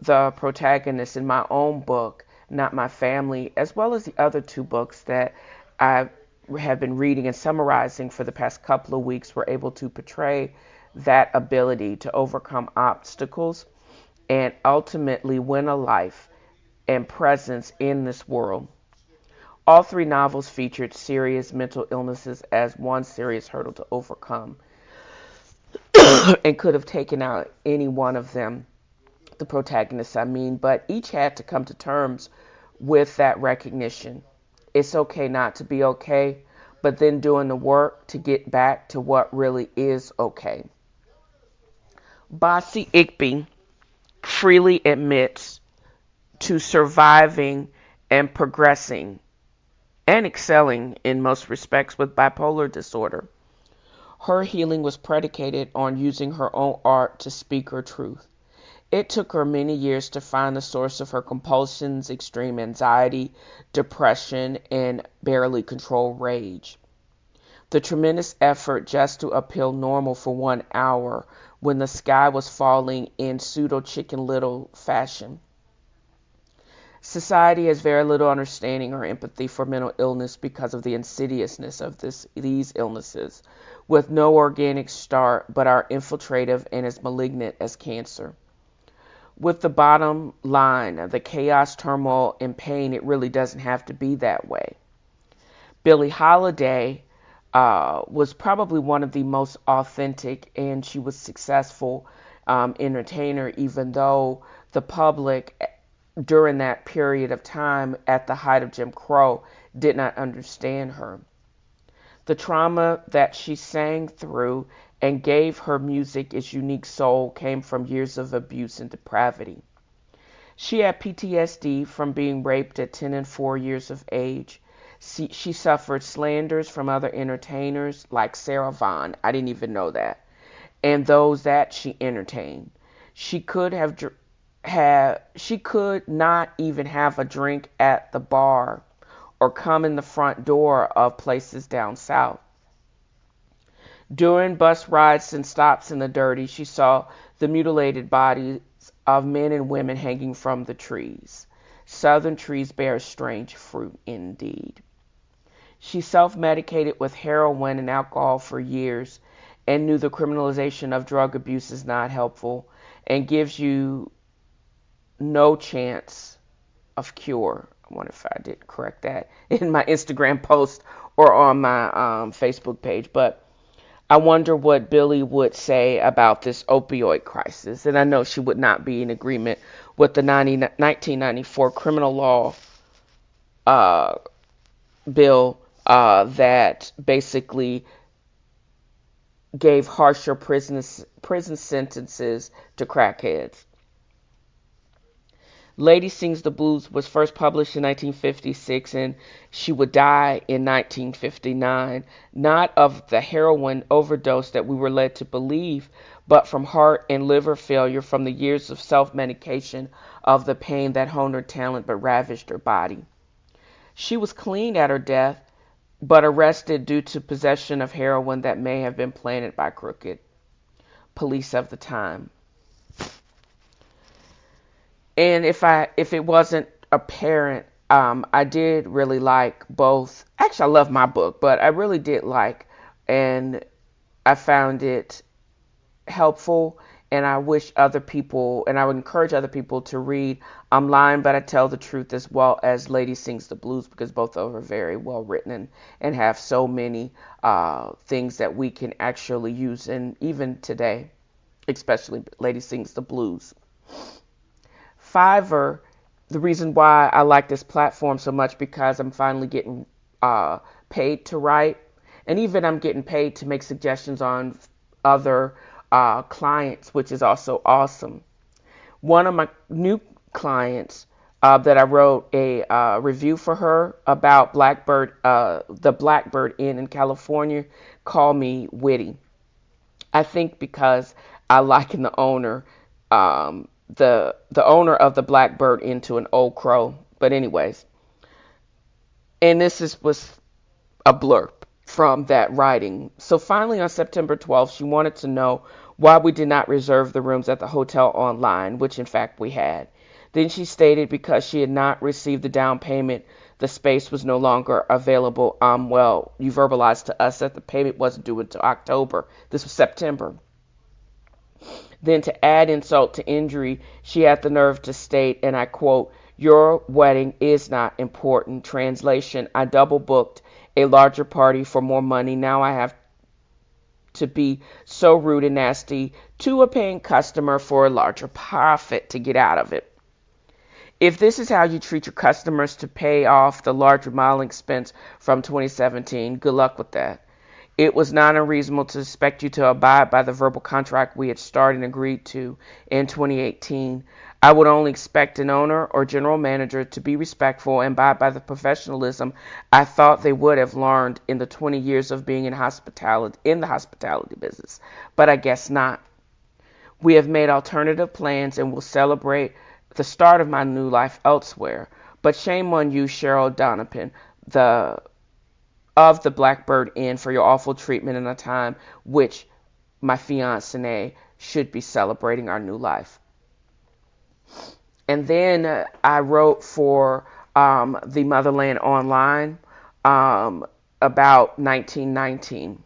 the protagonist in my own book, Not My Family, as well as the other two books that I have been reading and summarizing for the past couple of weeks, were able to portray that ability to overcome obstacles and ultimately win a life and presence in this world. All three novels featured serious mental illnesses as one serious hurdle to overcome and could have taken out any one of them, the protagonists but each had to come to terms with that recognition. It's okay not to be okay, but then doing the work to get back to what really is okay. Bossy Igby freely admits to surviving and progressing and excelling in most respects with bipolar disorder. Her healing was predicated on using her own art to speak her truth. It took her many years to find the source of her compulsions, extreme anxiety, depression, and barely controlled rage. The tremendous effort just to appear normal for 1 hour when the sky was falling in pseudo Chicken Little fashion. Society has very little understanding or empathy for mental illness because of the insidiousness of these illnesses, with no organic start but are infiltrative and as malignant as cancer. With the bottom line, the chaos, turmoil, and pain, it really doesn't have to be that way. Billie Holiday was probably one of the most authentic, and she was successful entertainer, even though the public during that period of time at the height of Jim Crow did not understand her. The trauma that she sang through and gave her music its unique soul came from years of abuse and depravity. She had PTSD from being raped at 10 and 4 years of age. She suffered slanders from other entertainers like Sarah Vaughan. I didn't even know that. And those that she entertained. She could not even have a drink at the bar or come in the front door of places down south. During bus rides and stops in the dirty, she saw the mutilated bodies of men and women hanging from the trees. Southern trees bear strange fruit indeed. She self-medicated with heroin and alcohol for years and knew the criminalization of drug abuse is not helpful and gives you no chance of cure. I wonder if I did correct that in my Instagram post or on my Facebook page. But I wonder what Billy would say about this opioid crisis. And I know she would not be in agreement with the 1994 criminal law bill that basically gave harsher prison sentences to crackheads. Lady Sings the Blues was first published in 1956, and she would die in 1959, not of the heroin overdose that we were led to believe, but from heart and liver failure from the years of self-medication of the pain that honed her talent but ravaged her body. She was clean at her death, but arrested due to possession of heroin that may have been planted by crooked police of the time. And if it wasn't apparent, I did really like both. Actually, I love my book, but I really did like, and I found it helpful. And I wish other people, and I would encourage other people to read I'm Lying But I Tell the Truth as well as Lady Sings the Blues, because both of them are very well written and have so many things that we can actually use, and even today, especially Lady Sings the Blues. Fiverr, the reason why I like this platform so much, because I'm finally getting paid to write, and even I'm getting paid to make suggestions on other clients, which is also awesome. One of my new clients that I wrote a review for her about the Blackbird Inn in California, called me witty. I think because I liken the owner, the owner of the Blackbird Inn to an old crow. But anyways, and was a blurb from that writing. So finally on September 12th, she wanted to know why we did not reserve the rooms at the hotel online, which in fact we had. Then she stated because she had not received the down payment, the space was no longer available. Well, you verbalized to us that the payment wasn't due until October. This was September. Then to add insult to injury, she had the nerve to state, and I quote, "Your wedding is not important." Translation, I double booked a larger party for more money. Now I have to be so rude and nasty to a paying customer for a larger profit to get out of it. If this is how you treat your customers to pay off the large remodeling expense from 2017, good luck with that. It was not unreasonable to expect you to abide by the verbal contract we had started and agreed to in 2018. I would only expect an owner or general manager to be respectful and abide by the professionalism I thought they would have learned in the 20 years of being in the hospitality business. But I guess not. We have made alternative plans and will celebrate the start of my new life elsewhere. But shame on you, Cheryl Donovan, of the Blackbird Inn, for your awful treatment in a time which my fiancé should be celebrating our new life. And then I wrote for the Motherland Online about 1919.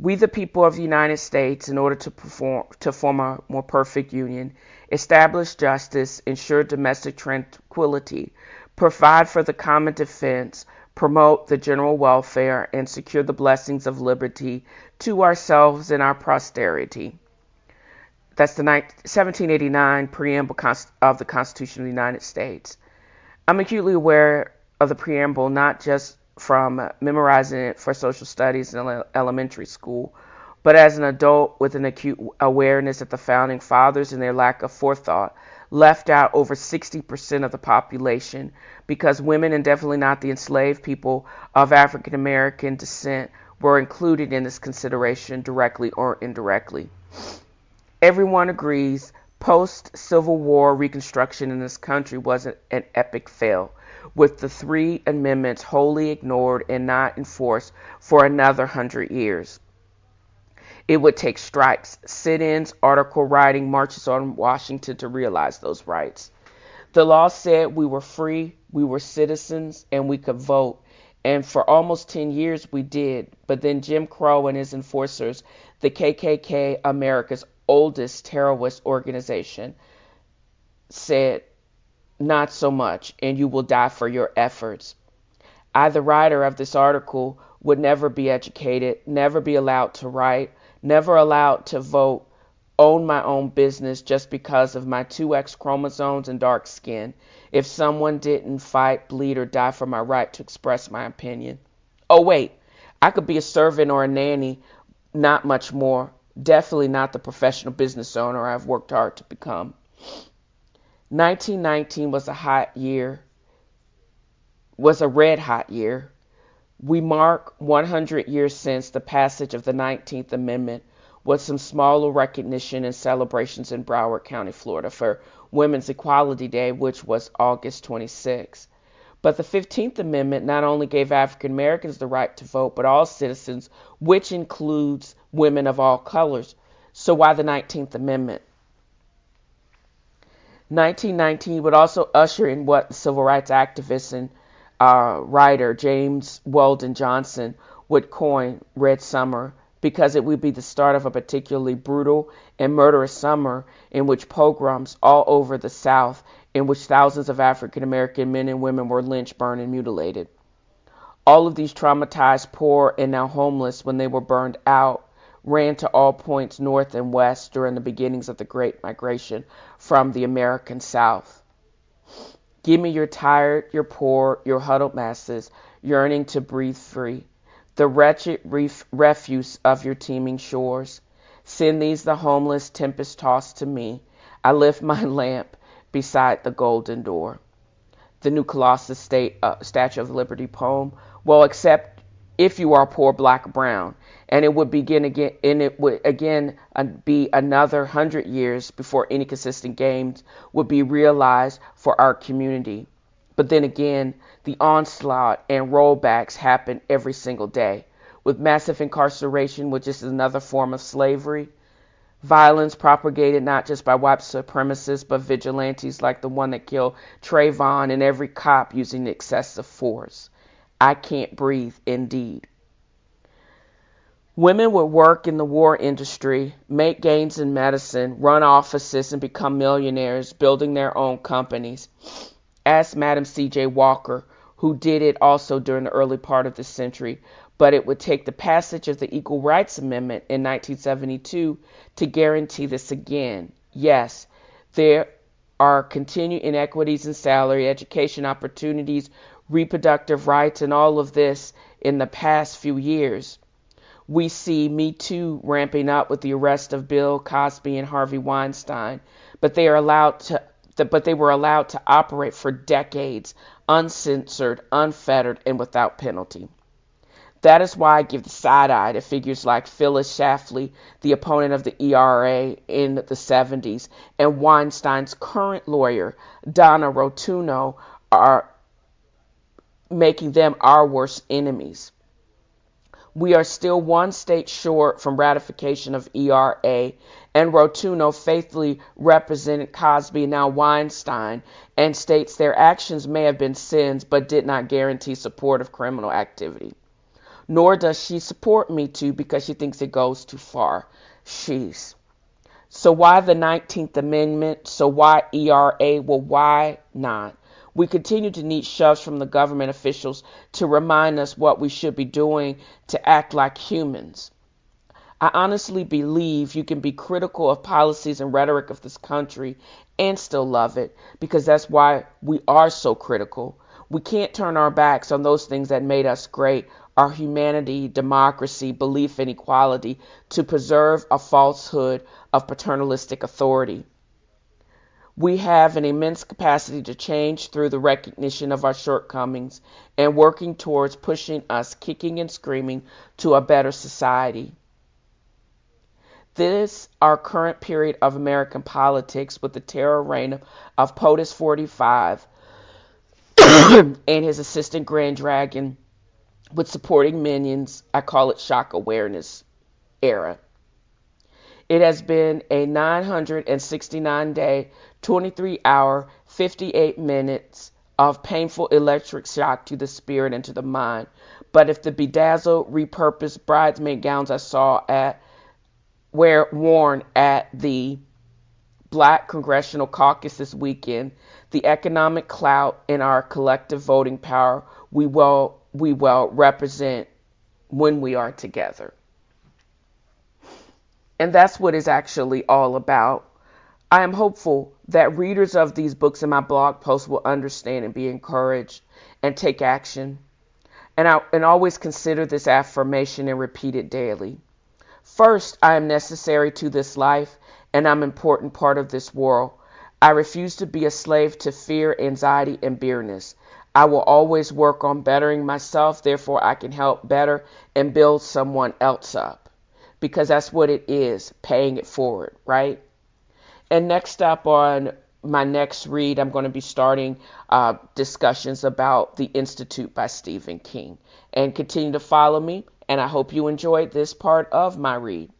We, the people of the United States, in order to form a more perfect union, establish justice, ensure domestic tranquility, provide for the common defense, promote the general welfare, and secure the blessings of liberty to ourselves and our posterity. That's the 1789 preamble of the Constitution of the United States. I'm acutely aware of the preamble, not just from memorizing it for social studies in elementary school, but as an adult with an acute awareness that the founding fathers, in their lack of forethought, left out over 60% of the population, because women, and definitely not the enslaved people of African American descent, were included in this consideration directly or indirectly. Everyone agrees post-Civil War Reconstruction in this country was an epic fail, with the 3 amendments wholly ignored and not enforced for another 100 years. It would take strikes, sit-ins, article writing, marches on Washington to realize those rights. The law said we were free, we were citizens, and we could vote. And for almost 10 years we did. But then Jim Crow and his enforcers, the KKK, America's oldest terrorist organization, said, not so much, and you will die for your efforts. I, the writer of this article, would never be educated, never be allowed to write, never allowed to vote, own my own business just because of my 2X chromosomes and dark skin, if someone didn't fight, bleed, or die for my right to express my opinion. Oh wait, I could be a servant or a nanny, not much more. Definitely not the professional business owner I've worked hard to become. 1919 was a red hot year. We mark 100 years since the passage of the 19th Amendment, with some smaller recognition and celebrations in Broward County, Florida for Women's Equality Day, which was August 26. But the 15th Amendment not only gave African Americans the right to vote, but all citizens, which includes women of all colors. So why the 19th Amendment? 1919 would also usher in what the civil rights activist and writer James Weldon Johnson would coin Red Summer, because it would be the start of a particularly brutal and murderous summer in which pogroms all over the South, in which thousands of African American men and women were lynched, burned, and mutilated. All of these traumatized, poor, and now homeless when they were burned out, ran to all points north and west during the beginnings of the Great Migration from the American South. Give me your tired, your poor, your huddled masses, yearning to breathe free, the wretched refuse of your teeming shores. Send these the homeless, tempest-tossed to me. I lift my lamp beside the golden door. The New Colossus Statue of Liberty poem. Well, except if you are poor, black, brown, and it would begin again, and it would again be another 100 years before any consistent gains would be realized for our community. But then again, the onslaught and rollbacks happen every single day, with massive incarceration, which is another form of slavery, violence propagated not just by white supremacists, but vigilantes like the one that killed Trayvon, and every cop using excessive force. I can't breathe, indeed. Women would work in the war industry, make gains in medicine, run offices, and become millionaires, building their own companies. Ask Madam C.J. Walker, who did it also during the early part of the century, but it would take the passage of the Equal Rights Amendment in 1972 to guarantee this again. Yes, there are continued inequities in salary, education opportunities, reproductive rights, and all of this in the past few years. We see Me Too ramping up with the arrest of Bill Cosby and Harvey Weinstein, but they were allowed to operate for decades, uncensored, unfettered, and without penalty. That is why I give the side eye to figures like Phyllis Schafly, the opponent of the ERA in the 70s, and Weinstein's current lawyer, Donna Rotunno, are making them our worst enemies. We are still one state short from ratification of ERA, and Rotunno faithfully represented Cosby and now Weinstein, and states their actions may have been sins but did not guarantee support of criminal activity. Nor does she support Me Too because she thinks it goes too far. So why the 19th Amendment? So why ERA? Well, why not? We continue to need shoves from the government officials to remind us what we should be doing to act like humans. I honestly believe you can be critical of policies and rhetoric of this country and still love it, because that's why we are so critical. We can't turn our backs on those things that made us great, our humanity, democracy, belief in equality, to preserve a falsehood of paternalistic authority. We have an immense capacity to change through the recognition of our shortcomings and working towards pushing us kicking and screaming to a better society. This, our current period of American politics, with the terror reign of POTUS 45 and his assistant Grand Dragon with supporting minions, I call it shock awareness era. It has been a 969-day, 23-hour, 58 minutes of painful electric shock to the spirit and to the mind. But if the bedazzled, repurposed bridesmaid gowns I saw were worn at the Black Congressional Caucus this weekend, the economic clout and our collective voting power we will represent when we are together. And that's what it's actually all about. I am hopeful that readers of these books and my blog posts will understand and be encouraged and take action. And always consider this affirmation and repeat it daily. First, I am necessary to this life, and I'm an important part of this world. I refuse to be a slave to fear, anxiety, and bitterness. I will always work on bettering myself, therefore I can help better and build someone else up. Because that's what it is, paying it forward, right? And next up on my next read, I'm going to be starting discussions about The Institute by Stephen King. And continue to follow me, and I hope you enjoyed this part of my read.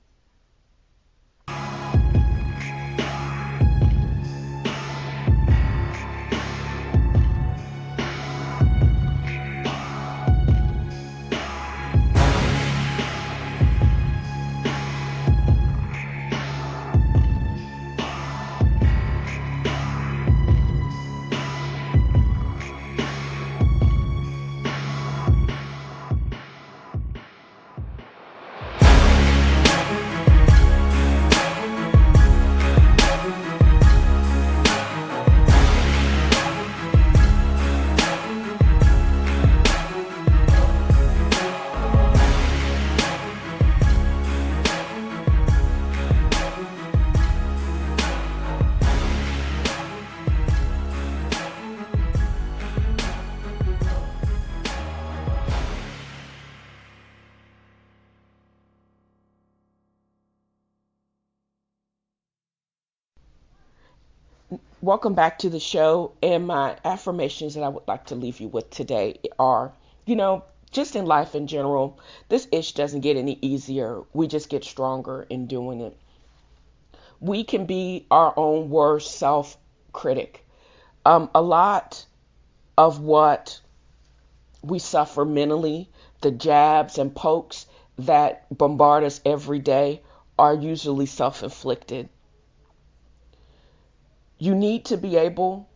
Welcome back to the show, and my affirmations that I would like to leave you with today are, just in life in general, this ish doesn't get any easier. We just get stronger in doing it. We can be our own worst self-critic. A lot of what we suffer mentally, the jabs and pokes that bombard us every day, are usually self-inflicted. You need to be able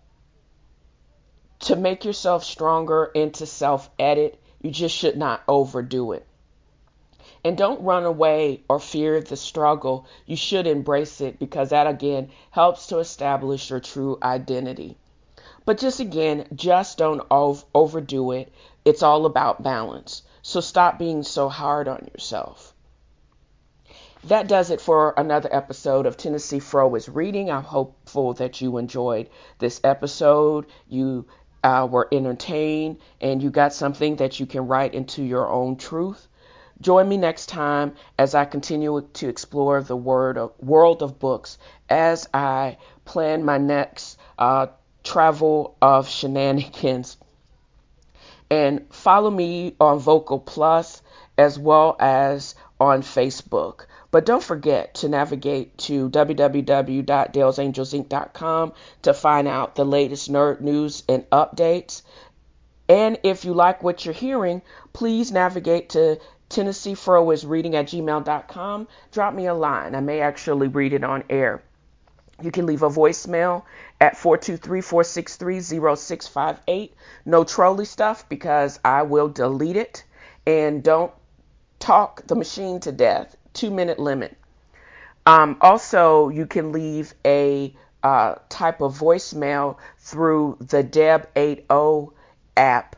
to make yourself stronger and to self-edit. You just should not overdo it. And don't run away or fear the struggle. You should embrace it, because that again helps to establish your true identity. But just don't overdo it. It's all about balance. So stop being so hard on yourself. That does it for another episode of TNFro is Reading. I'm hopeful that you enjoyed this episode. You were entertained and you got something that you can write into your own truth. Join me next time as I continue to explore the world of books as I plan my next travel of shenanigans. And follow me on Vocal Plus as well as on Facebook. But don't forget to navigate to www.dalesangelsinc.com to find out the latest nerd news and updates. And if you like what you're hearing, please navigate to TNFroisreading@gmail.com. Drop me a line. I may actually read it on air. You can leave a voicemail at 423-463-0658. No trolley stuff, because I will delete it. And don't talk the machine to death. 2-minute limit. Also, you can leave a type of voicemail through the Deb 80 app.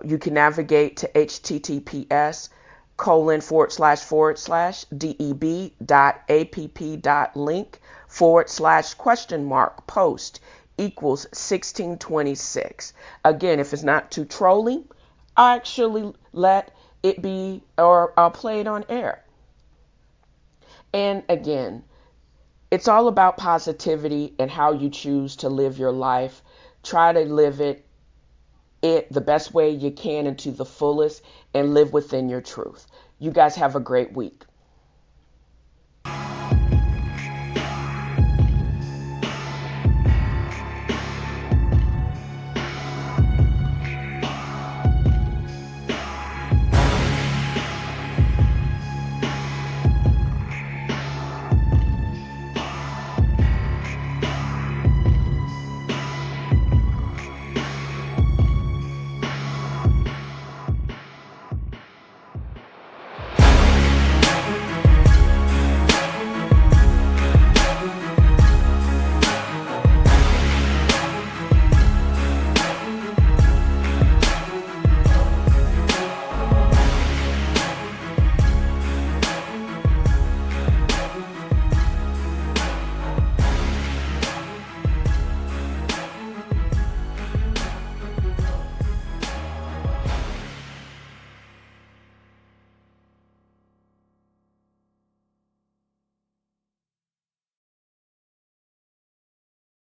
You can navigate to https://deb.app.link/post equals 1626. Again, if it's not too trolling, I'll actually let it be, or I'll play it on air. And again, it's all about positivity and how you choose to live your life. Try to live it the best way you can and to the fullest, and live within your truth. You guys have a great week.